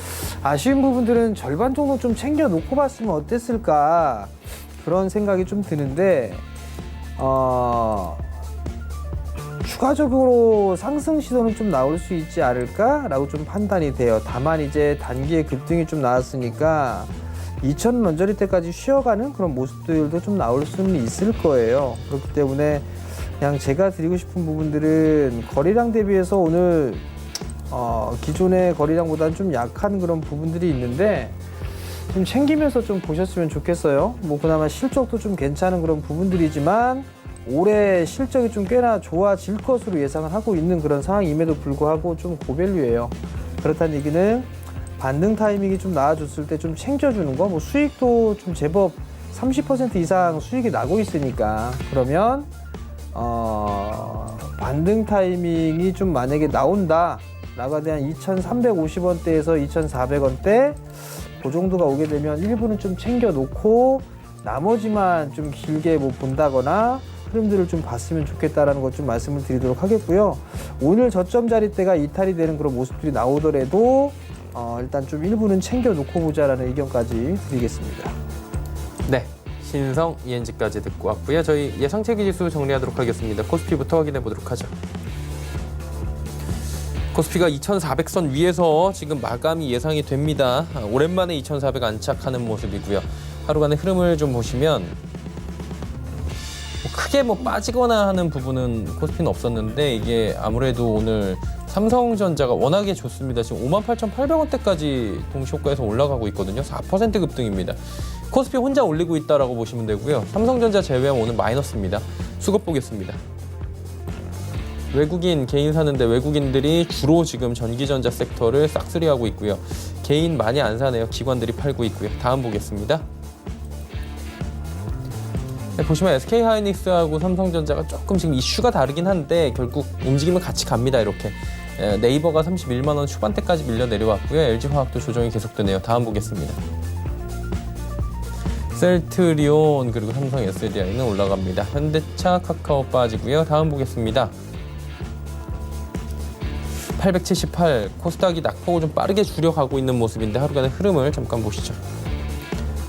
아쉬운 부분들은 절반 정도 좀 챙겨 놓고 봤으면 어땠을까, 그런 생각이 좀 드는데, 추가적으로 상승 시도는 좀 나올 수 있지 않을까라고 좀 판단이 돼요. 다만 이제 단기의 급등이 좀 나왔으니까 2천 원저리 때까지 쉬어가는 그런 모습들도 좀 나올 수는 있을 거예요. 그렇기 때문에 그냥 제가 드리고 싶은 부분들은 거래량 대비해서 오늘 기존의 거래량보다는 좀 약한 그런 부분들이 있는데 좀 챙기면서 좀 보셨으면 좋겠어요. 뭐 그나마 실적도 좀 괜찮은 그런 부분들이지만 올해 실적이 좀 꽤나 좋아질 것으로 예상을 하고 있는 그런 상황임에도 불구하고 좀 고밸류예요. 그렇다는 얘기는 반등 타이밍이 좀 나아졌을 때 좀 챙겨주는 거, 뭐 수익도 좀 제법 30% 이상 수익이 나고 있으니까 그러면 반등 타이밍이 좀 만약에 나온다 라고 대한 2,350원대에서 2,400원대 그 정도가 오게 되면 일부는 좀 챙겨 놓고 나머지만 좀 길게 뭐 본다거나 흐름들을 좀 봤으면 좋겠다라는 것 좀 말씀을 드리도록 하겠고요. 오늘 저점 자리대가 이탈이 되는 그런 모습들이 나오더라도 일단 좀 일부는 챙겨 놓고 보자라는 의견까지 드리겠습니다. 네, 신성 ENG까지 듣고 왔고요. 저희 예상채기 지수 정리하도록 하겠습니다. 코스피부터 확인해 보도록 하죠. 코스피가 2,400선 위에서 지금 마감이 예상이 됩니다. 오랜만에 2,400 안착하는 모습이고요. 하루간의 흐름을 좀 보시면 크게 뭐 빠지거나 하는 부분은 코스피는 없었는데 이게 아무래도 오늘 삼성전자가 워낙에 좋습니다. 지금 58,800원대까지 동시효과에서 올라가고 있거든요. 4% 급등입니다. 코스피 혼자 올리고 있다라고 보시면 되고요. 삼성전자 제외하면 오늘 마이너스입니다. 수급 보겠습니다. 외국인 개인 사는데 외국인들이 주로 지금 전기전자 섹터를 싹쓸이하고 있고요. 개인 많이 안 사네요. 기관들이 팔고 있고요. 다음 보겠습니다. 네, 보시면 SK하이닉스하고 삼성전자가 조금 지금 이슈가 다르긴 한데 결국 움직임은 같이 갑니다. 이렇게 네이버가 31만 원 초반대까지 밀려 내려왔고요. LG화학도 조정이 계속되네요. 다음 보겠습니다. 셀트리온 그리고 삼성 SDI는 올라갑니다. 현대차, 카카오 빠지고요. 다음 보겠습니다. 878 코스닥이 낙폭을 좀 빠르게 줄여가고 있는 모습인데 하루간의 흐름을 잠깐 보시죠.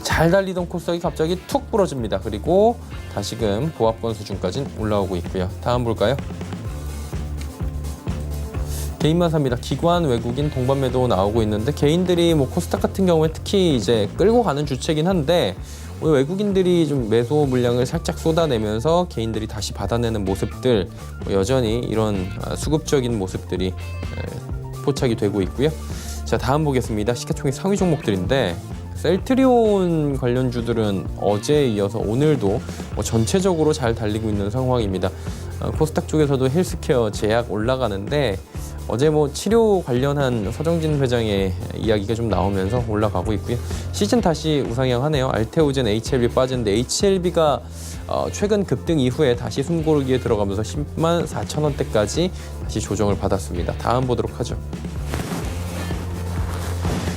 잘 달리던 코스닥이 갑자기 툭 부러집니다. 그리고 다시금 보합권 수준까지 올라오고 있고요. 다음 볼까요? 개인만 삽니다. 기관, 외국인, 동반 매도 나오고 있는데 개인들이 뭐 코스닥 같은 경우에 특히 이제 끌고 가는 주체긴 한데 오늘 외국인들이 좀 매수 물량을 살짝 쏟아내면서 개인들이 다시 받아내는 모습들 여전히 이런 수급적인 모습들이 포착이 되고 있고요. 자, 다음 보겠습니다. 시가총액 상위 종목들인데 셀트리온 관련주들은 어제에 이어서 오늘도 전체적으로 잘 달리고 있는 상황입니다. 코스닥 쪽에서도 헬스케어, 제약 올라가는데 어제 뭐 치료 관련한 서정진 회장의 이야기가 좀 나오면서 올라가고 있고요. 시즌 다시 우상향하네요. 알테오젠, HLB 빠졌는데 HLB가 최근 급등 이후에 다시 숨고르기에 들어가면서 10만 4천 원대까지 다시 조정을 받았습니다. 다음 보도록 하죠.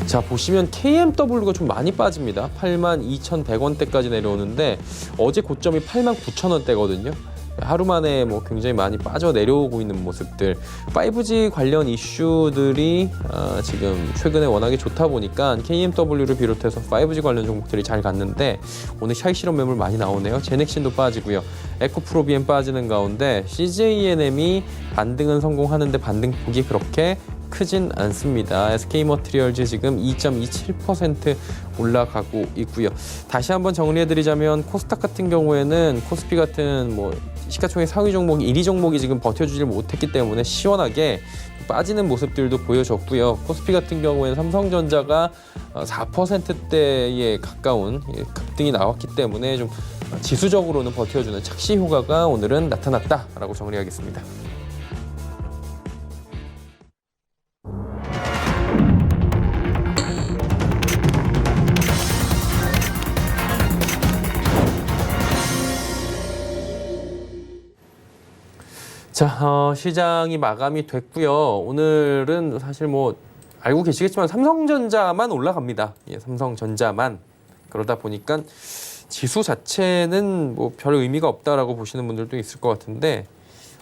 자, 보시면 KMW가 좀 많이 빠집니다. 82,100원대까지 내려오는데 어제 고점이 89,000원대거든요. 하루 만에 뭐 굉장히 많이 빠져 내려오고 있는 모습들. 5G 관련 이슈들이 지금 최근에 워낙에 좋다 보니까 KMW를 비롯해서 5G 관련 종목들이 잘 갔는데 오늘 샤이 실험 매물 많이 나오네요. 제넥신도 빠지고요. 에코프로비엠 빠지는 가운데 CJENM이 반등은 성공하는데 반등폭이 그렇게 크진 않습니다. SK머티리얼즈 지금 2.27% 올라가고 있고요. 다시 한번 정리해드리자면 코스닥 같은 경우에는 코스피 같은 뭐 시가총액 상위 종목 1위 종목이 지금 버텨주질 못했기 때문에 시원하게 빠지는 모습들도 보여줬고요. 코스피 같은 경우에는 삼성전자가 4%대에 가까운 급등이 나왔기 때문에 좀 지수적으로는 버텨주는 착시 효과가 오늘은 나타났다라고 정리하겠습니다. 자, 시장이 마감이 됐고요. 오늘은 사실 뭐 알고 계시겠지만 삼성전자만 올라갑니다. 예, 삼성전자만. 그러다 보니까 지수 자체는 뭐 별 의미가 없다라고 보시는 분들도 있을 것 같은데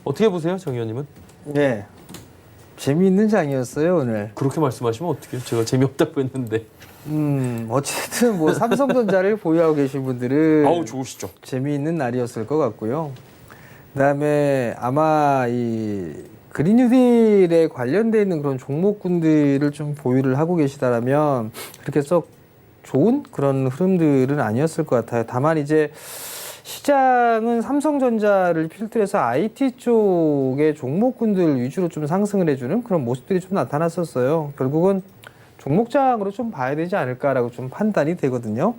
어떻게 보세요, 정 의원님은? 네, 재미있는 장이었어요 오늘. 그렇게 말씀하시면 어떡해요? 제가 재미없다고 했는데. 어쨌든 뭐 삼성전자를 보유하고 계신 분들은 아우 좋으시죠. 재미있는 날이었을 것 같고요. 그다음에 아마 이 그린 뉴딜에 관련돼 있는 그런 종목군들을 좀 보유를 하고 계시다라면 그렇게 썩 좋은 그런 흐름들은 아니었을 것 같아요. 다만 이제 시장은 삼성전자를 필두해서 IT 쪽의 종목군들 위주로 좀 상승을 해주는 그런 모습들이 좀 나타났었어요. 결국은 종목장으로 좀 봐야 되지 않을까라고 좀 판단이 되거든요.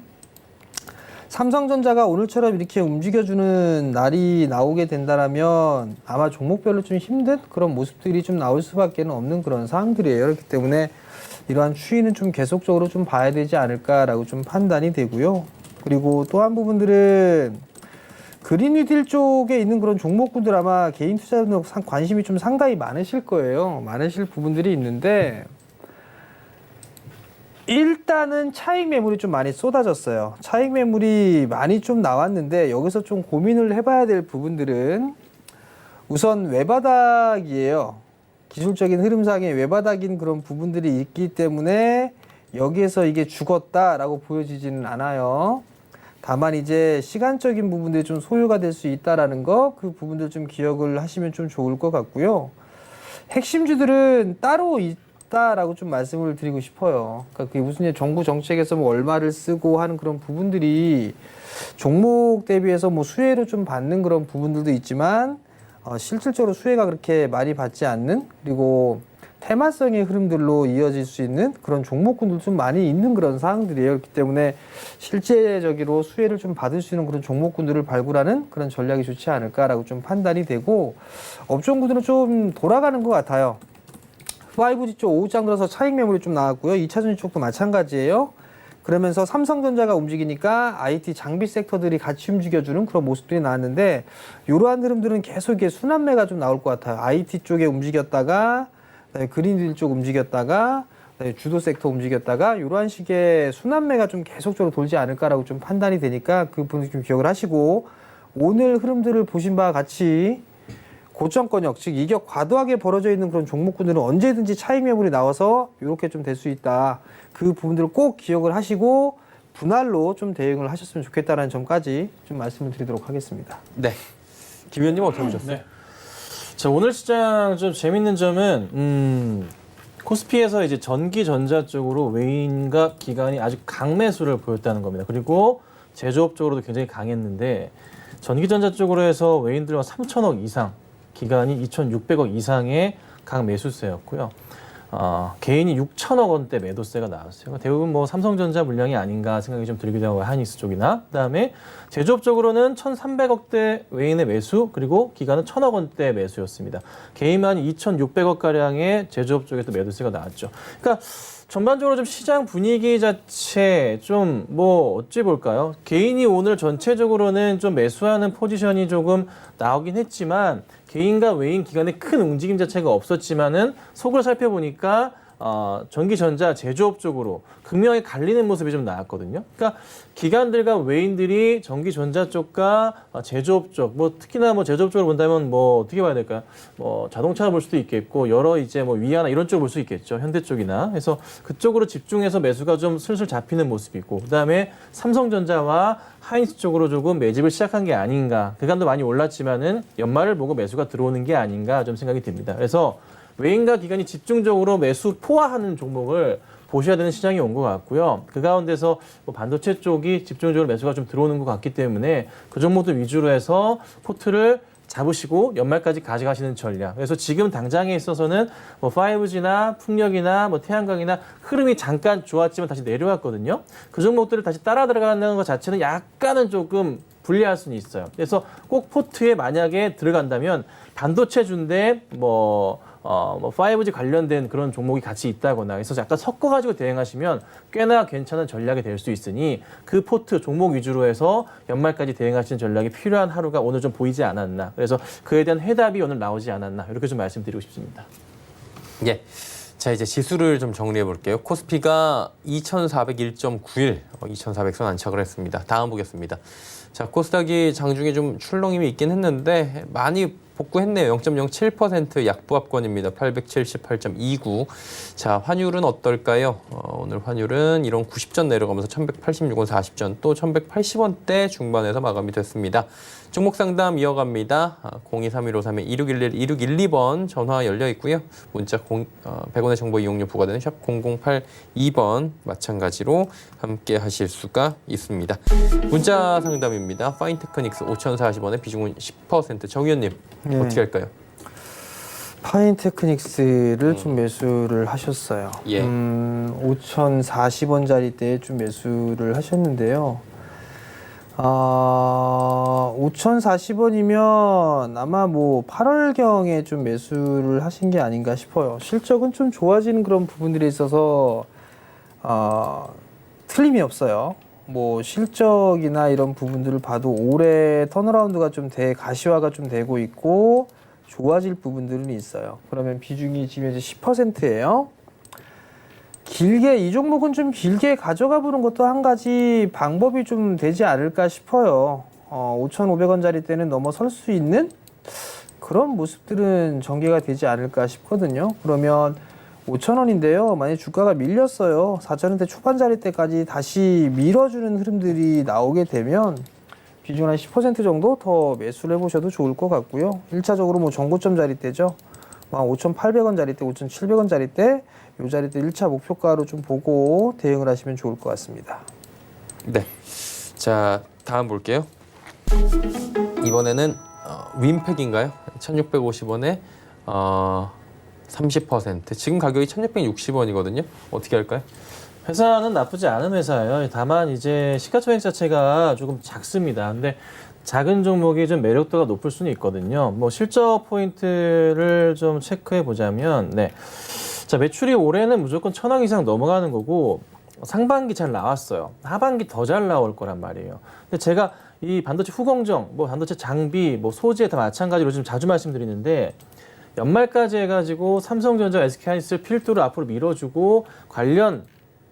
삼성전자가 오늘처럼 이렇게 움직여주는 날이 나오게 된다면 아마 종목별로 좀 힘든 그런 모습들이 좀 나올 수밖에 없는 그런 상황들이에요. 그렇기 때문에 이러한 추이는 좀 계속적으로 좀 봐야 되지 않을까라고 좀 판단이 되고요. 그리고 또 한 부분들은 그린 뉴딜 쪽에 있는 그런 종목군들 아마 개인 투자자들 관심이 좀 상당히 많으실 거예요. 많으실 부분들이 있는데 일단은 차익 매물이 좀 많이 쏟아졌어요. 차익 매물이 많이 좀 나왔는데 여기서 좀 고민을 해봐야 될 부분들은 우선 외바닥이에요. 기술적인 흐름상의 외바닥인 그런 부분들이 있기 때문에 여기에서 이게 죽었다라고 보여지지는 않아요. 다만 이제 시간적인 부분들이 좀 소요가 될 수 있다라는 거, 그 부분들 좀 기억을 하시면 좀 좋을 것 같고요. 핵심주들은 따로 있다라고 좀 말씀을 드리고 싶어요. 그러니까 그게 무슨 정부 정책에서 뭐 얼마를 쓰고 하는 그런 부분들이 종목 대비해서 뭐 수혜로 좀 받는 그런 부분들도 있지만 실질적으로 수혜가 그렇게 많이 받지 않는, 그리고 테마성의 흐름들로 이어질 수 있는 그런 종목군들도 좀 많이 있는 그런 사항들이에요. 그렇기 때문에 실제적으로 수혜를 좀 받을 수 있는 그런 종목군들을 발굴하는 그런 전략이 좋지 않을까라고 좀 판단이 되고, 업종군들은 좀 돌아가는 것 같아요. 5G 쪽 오후장 들어서 차익 매물이 좀 나왔고요. 2차전지 쪽도 마찬가지예요. 그러면서 삼성전자가 움직이니까 IT 장비 섹터들이 같이 움직여주는 그런 모습들이 나왔는데, 이러한 흐름들은 계속 이게 순환매가 좀 나올 것 같아요. IT 쪽에 움직였다가 그린딜 쪽 움직였다가 주도 섹터 움직였다가 이러한 식의 순환매가 좀 계속적으로 돌지 않을까라고 좀 판단이 되니까 그 부분 좀 기억을 하시고, 오늘 흐름들을 보신 바와 같이 고점권역, 즉 이격 과도하게 벌어져 있는 그런 종목군들은 언제든지 차익 매물이 나와서 이렇게 좀 될 수 있다. 그 부분들을 꼭 기억을 하시고 분할로 좀 대응을 하셨으면 좋겠다는 점까지 좀 말씀을 드리도록 하겠습니다. 네. 김 의원님 어떻게 보셨어요? 네. 자, 오늘 시장 좀 재밌는 점은 코스피에서 이제 전기전자 쪽으로 외인과 기관이 아주 강매수를 보였다는 겁니다. 그리고 제조업 쪽으로도 굉장히 강했는데, 전기전자 쪽으로 해서 외인들은 3천억 이상, 기관이 2,600억 이상의 강매수세였고요. 개인이 6천억 원대 매도세가 나왔어요. 대부분 뭐 삼성전자 물량이 아닌가 생각이 좀 들기도 하고, 하이닉스 쪽이나, 그다음에 제조업 쪽으로는 1,300억대 외인의 매수, 그리고 기관은 1,000억 원대 매수였습니다. 개인만 2,600억 가량의 제조업 쪽에 또 매도세가 나왔죠. 그러니까 전반적으로 좀 시장 분위기 자체 좀 뭐 어찌 볼까요? 개인이 오늘 전체적으로는 좀 매수하는 포지션이 조금 나오긴 했지만, 개인과 외인 기관의 큰 움직임 자체가 없었지만은 속을 살펴보니까 전기전자 제조업 쪽으로 극명하게 갈리는 모습이 좀 나왔거든요. 그러니까 기관들과 외인들이 전기전자 쪽과 제조업 쪽, 뭐 특히나 뭐 제조업 쪽으로 본다면 뭐 어떻게 봐야 될까요? 뭐 자동차 볼 수도 있겠고, 여러 이제 뭐 위아나 이런 쪽을 볼 수 있겠죠. 현대 쪽이나. 그래서 그쪽으로 집중해서 매수가 좀 슬슬 잡히는 모습이 있고, 그다음에 삼성전자와 하이닉스 쪽으로 조금 매집을 시작한 게 아닌가. 그간도 많이 올랐지만은 연말을 보고 매수가 들어오는 게 아닌가 좀 생각이 듭니다. 그래서 외인과 기관이 집중적으로 매수 포화하는 종목을 보셔야 되는 시장이 온 것 같고요. 그 가운데서 뭐 반도체 쪽이 집중적으로 매수가 좀 들어오는 것 같기 때문에 그 종목들 위주로 해서 포트를 잡으시고 연말까지 가져가시는 전략. 그래서 지금 당장에 있어서는 뭐 5G나 풍력이나 뭐 태양광이나 흐름이 잠깐 좋았지만 다시 내려왔거든요. 그 종목들을 다시 따라 들어가는 것 자체는 약간은 조금 불리할 수는 있어요. 그래서 꼭 포트에 만약에 들어간다면 반도체주인데 뭐 5G 관련된 그런 종목이 같이 있다거나 해서 약간 섞어가지고 대응하시면 꽤나 괜찮은 전략이 될 수 있으니, 그 포트 종목 위주로 해서 연말까지 대응하시는 전략이 필요한 하루가 오늘 좀 보이지 않았나. 그래서 그에 대한 해답이 오늘 나오지 않았나. 이렇게 좀 말씀드리고 싶습니다. 예. 자, 이제 지수를 좀 정리해 볼게요. 코스피가 2,401.91, 2,400선 안착을 했습니다. 다음 보겠습니다. 자, 코스닥이 장중에 좀 출렁임이 있긴 했는데 많이 복구했네요. 0.07% 약부합권입니다. 878.29. 자, 환율은 어떨까요? 오늘 환율은 1원 90전 내려가면서 1186원 40전, 또 1180원대 중반에서 마감이 됐습니다. 종목 상담 이어갑니다. 023153-2611, 2612번 전화 열려 있고요. 문자 100원의 정보 이용료 부과되는 샵 0082번 마찬가지로 함께 하실 수가 있습니다. 문자 상담입니다. 파인테크닉스 5,040원에 비중은 10%. 정 의원님, 예. 어떻게 할까요? 파인테크닉스를 좀 매수를 하셨어요. 예. 5,040원짜리 때에 좀 매수를 하셨는데요. 5,040원이면 아마 뭐 8월경에 좀 매수를 하신 게 아닌가 싶어요. 실적은 좀 좋아지는 그런 부분들이 있어서 틀림이 없어요. 뭐 실적이나 이런 부분들을 봐도 올해 턴어라운드가 좀 가시화가 좀 되고 있고 좋아질 부분들은 있어요. 그러면 비중이 지금 이제 10%예요. 길게 이 종목은 좀 길게 가져가 보는 것도 한 가지 방법이 좀 되지 않을까 싶어요. 5,500원짜리 때는 넘어설 수 있는 그런 모습들은 전개가 되지 않을까 싶거든요. 그러면 5,000원인데요. 만약 주가가 밀렸어요. 4,000원대 초반짜리 때까지 다시 밀어주는 흐름들이 나오게 되면 비중 한 10% 정도 더 매수를 해보셔도 좋을 것 같고요. 1차적으로 뭐 전고점 자리 때죠. 5,800원 자리 때, 5,700원 자리 때, 요 자리 때 1차 목표가로 좀 보고 대응을 하시면 좋을 것 같습니다. 네. 자, 다음 볼게요. 이번에는 윈팩인가요? 1,650원에 30%. 지금 가격이 1,660원이거든요. 어떻게 할까요? 회사는 나쁘지 않은 회사예요. 다만 이제 시가총액 자체가 조금 작습니다. 근데 작은 종목이 좀 매력도가 높을 수는 있거든요. 뭐 실적 포인트를 좀 체크해 보자면, 네. 자, 매출이 올해는 무조건 1,000억 이상 넘어가는 거고, 상반기 잘 나왔어요. 하반기 더 잘 나올 거란 말이에요. 근데 제가 이 반도체 후공정, 뭐 반도체 장비, 뭐 소재 다 마찬가지로 좀 자주 말씀드리는데, 연말까지 해가지고 삼성전자, SK하이닉스 필두를 앞으로 밀어주고 관련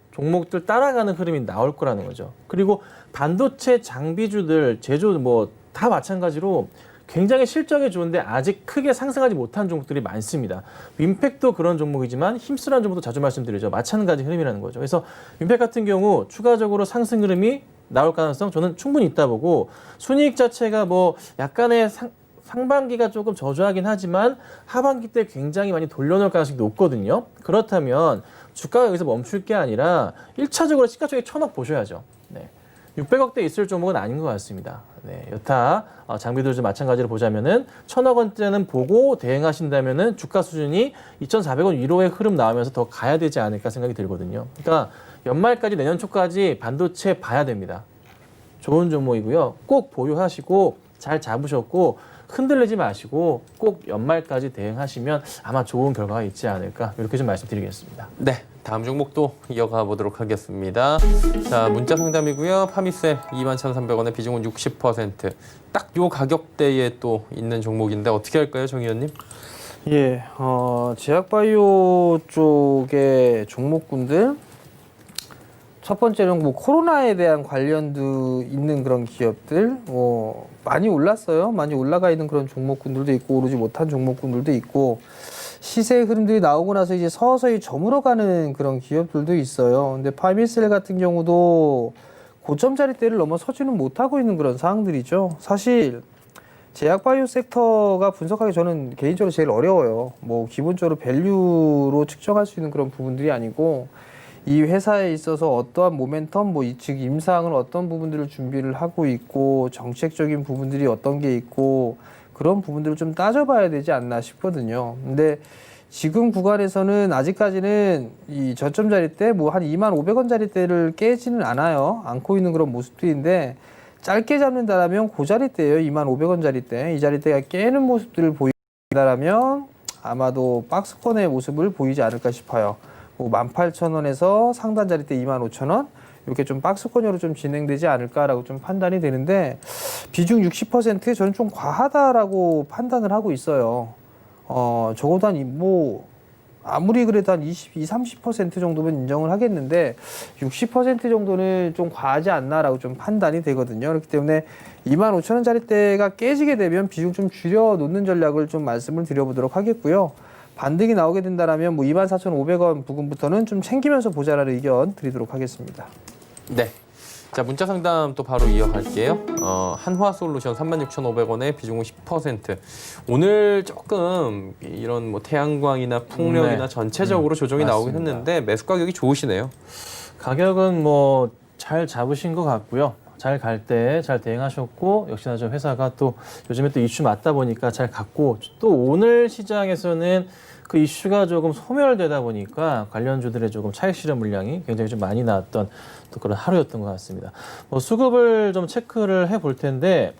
종목들 따라가는 흐름이 나올 거라는 거죠. 그리고 반도체 장비주들, 제조 뭐 다 마찬가지로 굉장히 실적이 좋은데 아직 크게 상승하지 못한 종목들이 많습니다. 윈팩도 그런 종목이지만 힘쓰라는 종목도 자주 말씀드리죠. 마찬가지 흐름이라는 거죠. 그래서 윈팩 같은 경우 추가적으로 상승 흐름이 나올 가능성 저는 충분히 있다 보고, 순이익 자체가 뭐 약간의 상반기가 조금 저조하긴 하지만 하반기 때 굉장히 많이 돌려놓을 가능성이 높거든요. 그렇다면 주가가 여기서 멈출 게 아니라 1차적으로 시가총액 1,000억 보셔야죠. 네. 600억대 있을 종목은 아닌 것 같습니다. 네. 여타 장비들 좀 마찬가지로 보자면은 1,000억 원대는 보고 대응하신다면은 주가 수준이 2,400원 위로의 흐름 나오면서 더 가야 되지 않을까 생각이 들거든요. 그러니까 연말까지 내년 초까지 반도체 봐야 됩니다. 좋은 종목이고요. 꼭 보유하시고 잘 잡으셨고 흔들리지 마시고 꼭 연말까지 대응하시면 아마 좋은 결과가 있지 않을까, 이렇게 좀 말씀드리겠습니다. 네, 다음 종목도 이어가 보도록 하겠습니다. 자, 문자 상담이고요. 파미셀 21,300원에 비중은 60%. 딱 요 가격대에 또 있는 종목인데 어떻게 할까요, 정 의원님? 예, 제약바이오 쪽의 종목군들, 첫 번째는 뭐 코로나에 대한 관련도 있는 그런 기업들, 뭐 많이 올랐어요. 많이 올라가 있는 그런 종목군들도 있고 오르지 못한 종목군들도 있고, 시세 흐름들이 나오고 나서 이제 서서히 저물어가는 그런 기업들도 있어요. 근데 파미셀 같은 경우도 고점 자리대를 넘어서지는 못하고 있는 그런 상황들이죠. 사실 제약바이오 섹터가 분석하기 저는 개인적으로 제일 어려워요. 뭐 기본적으로 밸류로 측정할 수 있는 그런 부분들이 아니고, 이 회사에 있어서 어떠한 모멘텀, 즉 임상을 어떤 부분들을 준비를 하고 있고, 정책적인 부분들이 어떤 게 있고, 그런 부분들을 좀 따져봐야 되지 않나 싶거든요. 근데 지금 구간에서는 아직까지는 이 저점 자리대, 뭐 한 25,000원짜리대를 깨지는 않고 있는 그런 모습들인데, 짧게 잡는다라면 그 자리대예요. 25,000원짜리대. 이 자리대가 깨는 모습들을 보인다라면 아마도 박스권의 모습을 보이지 않을까 싶어요. 뭐 18,000원에서 상단 자리대 25,000원, 이렇게 좀 박스권으로 좀 진행되지 않을까라고 좀 판단이 되는데, 비중 60% 저는 좀 과하다라고 판단을 하고 있어요. 적어도 한 아무리 그래도 한 22, 30% 정도면 인정을 하겠는데 60% 정도는 좀 과하지 않나라고 좀 판단이 되거든요. 그렇기 때문에 25,000원짜리대가 깨지게 되면 비중 좀 줄여 놓는 전략을 좀 말씀을 드려보도록 하겠고요. 반등이 나오게 된다라면 뭐 24,500원 부근부터는 좀 챙기면서 보자라는 의견 드리도록 하겠습니다. 네. 자, 문자 상담 또 바로 이어갈게요. 한화솔루션 36,500원에 비중은 10%. 오늘 조금 이런 뭐 태양광이나 풍력이나 네. 전체적으로 조정이 나오긴 맞습니다. 했는데 매수 가격이 좋으시네요. 가격은 뭐 잘 잡으신 것 같고요. 잘 갈 때 잘 대응하셨고 역시나 저 회사가 또 요즘에 또 이슈 맞다 보니까 잘 갔고 또 오늘 시장에서는 그 이슈가 조금 소멸되다 보니까 관련주들의 조금 차익 실현 물량이 굉장히 좀 많이 나왔던 또 그런 하루였던 것 같습니다. 뭐 수급을 좀 체크를 해볼 텐데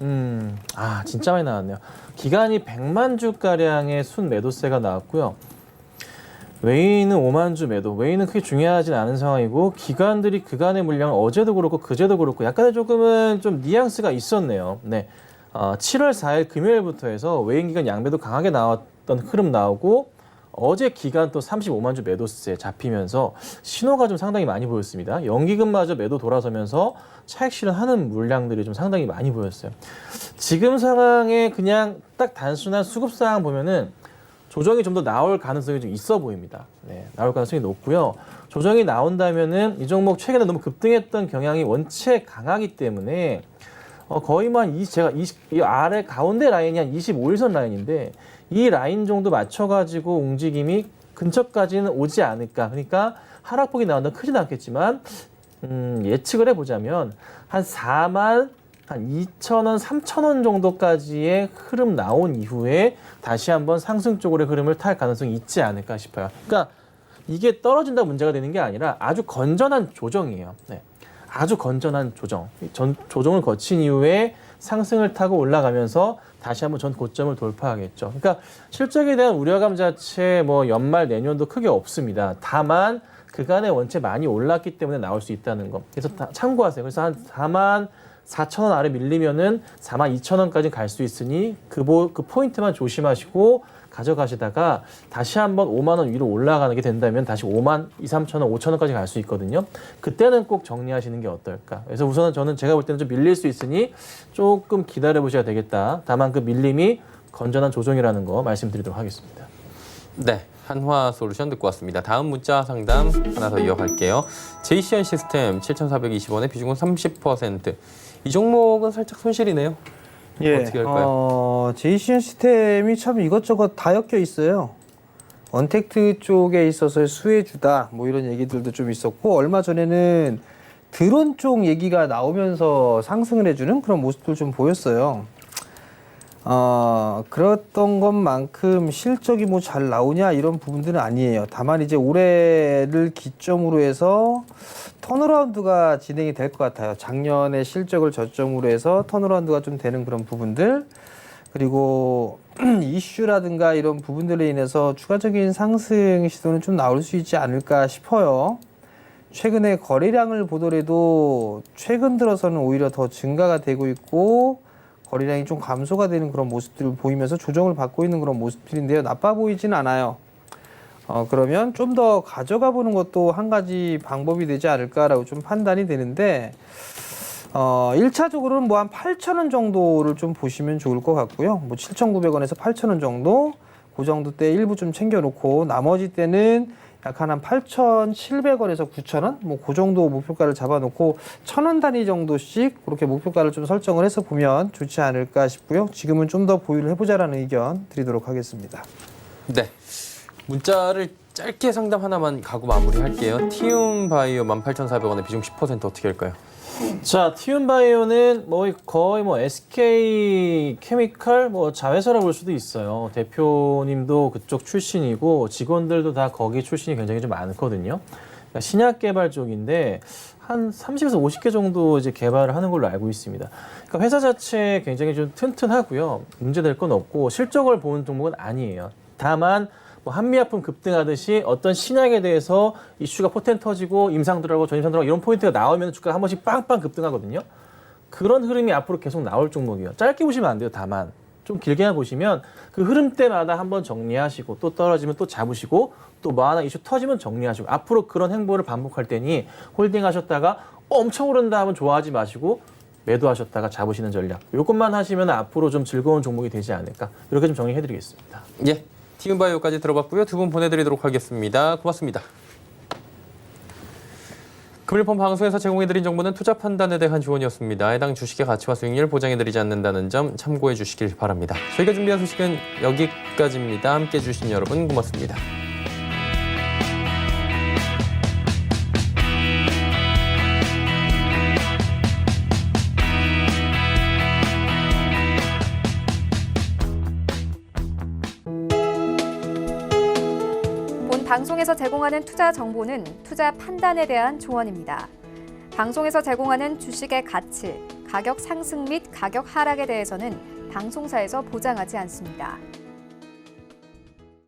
진짜 많이 나왔네요. 기간이 100만 주가량의 순 매도세가 나왔고요. 외인은 5만 주 매도, 외인은 크게 중요하진 않은 상황이고 기관들이 그간의 물량을 어제도 그렇고 그제도 그렇고 약간의 조금은 좀 뉘앙스가 있었네요. 네, 7월 4일 금요일부터 해서 외인 기관 양매도 강하게 나왔던 흐름 나오고 어제 기간 또 35만 주 매도세 잡히면서 신호가 좀 상당히 많이 보였습니다. 연기금마저 매도 돌아서면서 차익 실현하는 물량들이 좀 상당히 많이 보였어요. 지금 상황에 그냥 딱 단순한 수급 상황 보면은 조정이 좀 더 나올 가능성이 좀 있어 보입니다. 네, 나올 가능성이 높고요. 조정이 나온다면은 이 종목 최근에 너무 급등했던 경향이 원체 강하기 때문에 거의 뭐 이 아래 가운데 라인이 한 25일선 라인인데 이 라인 정도 맞춰가지고 움직임이 근처까지는 오지 않을까. 그러니까 하락폭이 나온다면 크진 않겠지만 예측을 해보자면 한 4만 한 2,000원, 3,000원 정도까지의 흐름 나온 이후에 다시 한번 상승 쪽으로의 흐름을 탈 가능성이 있지 않을까 싶어요. 그러니까 이게 떨어진다 문제가 되는 게 아니라 아주 건전한 조정이에요. 네. 아주 건전한 조정. 조정을 거친 이후에 상승을 타고 올라가면서 다시 한번 전 고점을 돌파하겠죠. 그러니까 실적에 대한 우려감 자체 뭐 연말 내년도 크게 없습니다. 다만 그간에 원체 많이 올랐기 때문에 나올 수 있다는 거. 그래서 참고하세요. 그래서 한 4만 4,000원 아래 밀리면은 4만 2,000원까지 갈 수 있으니 그 포인트만 조심하시고 가져가시다가 다시 한번 5만 원 위로 올라가게 된다면 다시 5만 2, 3,000원, 5,000원까지 갈 수 있거든요. 그때는 꼭 정리하시는 게 어떨까. 그래서 우선은 저는 제가 볼 때는 좀 밀릴 수 있으니 조금 기다려 보셔야 되겠다. 다만 그 밀림이 건전한 조정이라는 거 말씀드리도록 하겠습니다. 네. 한화솔루션 듣고 왔습니다. 다음 문자 상담 하나 더 이어갈게요. JCN 시스템 7,420원에 비중은 30%. 이 종목은 살짝 손실이네요. 어떻게 할까요? JCN 시스템이 참 이것저것 다 엮여 있어요. 언택트 쪽에 있어서 수혜주다 뭐 이런 얘기들도 좀 있었고 얼마 전에는 드론 쪽 얘기가 나오면서 상승을 해주는 그런 모습들 좀 보였어요. 그랬던 것만큼 실적이 뭐 잘 나오냐 이런 부분들은 아니에요. 다만 이제 올해를 기점으로 해서 턴어라운드가 진행이 될 것 같아요. 작년에 실적을 저점으로 해서 턴어라운드가 좀 되는 그런 부분들 그리고 이슈라든가 이런 부분들에 인해서 추가적인 상승 시도는 좀 나올 수 있지 않을까 싶어요. 최근에 거래량을 보더라도 최근 들어서는 오히려 더 증가가 되고 있고 거래량이 좀 감소가 되는 그런 모습들을 보이면서 조정을 받고 있는 그런 모습들인데요. 나빠 보이진 않아요. 그러면 좀 더 가져가 보는 것도 한 가지 방법이 되지 않을까라고 좀 판단이 되는데 1차적으로는 뭐 한 8,000원 정도를 좀 보시면 좋을 것 같고요. 뭐 7,900원에서 8,000원 정도 그 정도 때 일부 좀 챙겨놓고 나머지 때는 약간 한 8,700원에서 9,000원 뭐 그 정도 목표가를 잡아놓고 1,000원 단위 정도씩 그렇게 목표가를 좀 설정을 해서 보면 좋지 않을까 싶고요. 지금은 좀 더 보유를 해보자라는 의견 드리도록 하겠습니다. 네. 문자를 짧게 상담 하나만 가고 마무리할게요. 티움바이오 18,400원에 비중 10% 어떻게 할까요? 자, 티움바이오는 뭐 거의 뭐 SK 케미칼 뭐 자회사라 볼 수도 있어요. 대표님도 그쪽 출신이고 직원들도 다 거기 출신이 굉장히 좀 많거든요. 그러니까 신약 개발 쪽인데 한 30에서 50개 정도 이제 개발을 하는 걸로 알고 있습니다. 그러니까 회사 자체 굉장히 좀 튼튼하고요. 문제될 건 없고 실적을 보는 종목은 아니에요. 다만 뭐 한미약품 급등하듯이 어떤 신약에 대해서 이슈가 포텐 터지고 임상 들어가고 전임상 들어가고 이런 포인트가 나오면 주가가 한 번씩 빵빵 급등하거든요. 그런 흐름이 앞으로 계속 나올 종목이에요. 짧게 보시면 안 돼요. 다만 좀 길게만 보시면 그 흐름 때마다 한번 정리하시고 또 떨어지면 또 잡으시고 또 뭐 하나 이슈 터지면 정리하시고 앞으로 그런 행보를 반복할 테니 홀딩 하셨다가 엄청 오른다 하면 좋아하지 마시고 매도하셨다가 잡으시는 전략. 이것만 하시면 앞으로 좀 즐거운 종목이 되지 않을까. 이렇게 좀 정리해드리겠습니다. 예, 티움바이오까지 들어봤고요. 두 분 보내드리도록 하겠습니다. 고맙습니다. 금일폰 방송에서 제공해드린 정보는 투자 판단에 대한 조언이었습니다. 해당 주식의 가치와 수익률 보장해드리지 않는다는 점 참고해 주시길 바랍니다. 저희가 준비한 소식은 여기까지입니다. 함께해 주신 여러분 고맙습니다. 본 방송에서 제공하는 투자 정보는 투자 판단에 대한 조언입니다. 방송에서 제공하는 주식의 가치, 가격 상승 및 가격 하락에 대해서는 방송사에서 보장하지 않습니다.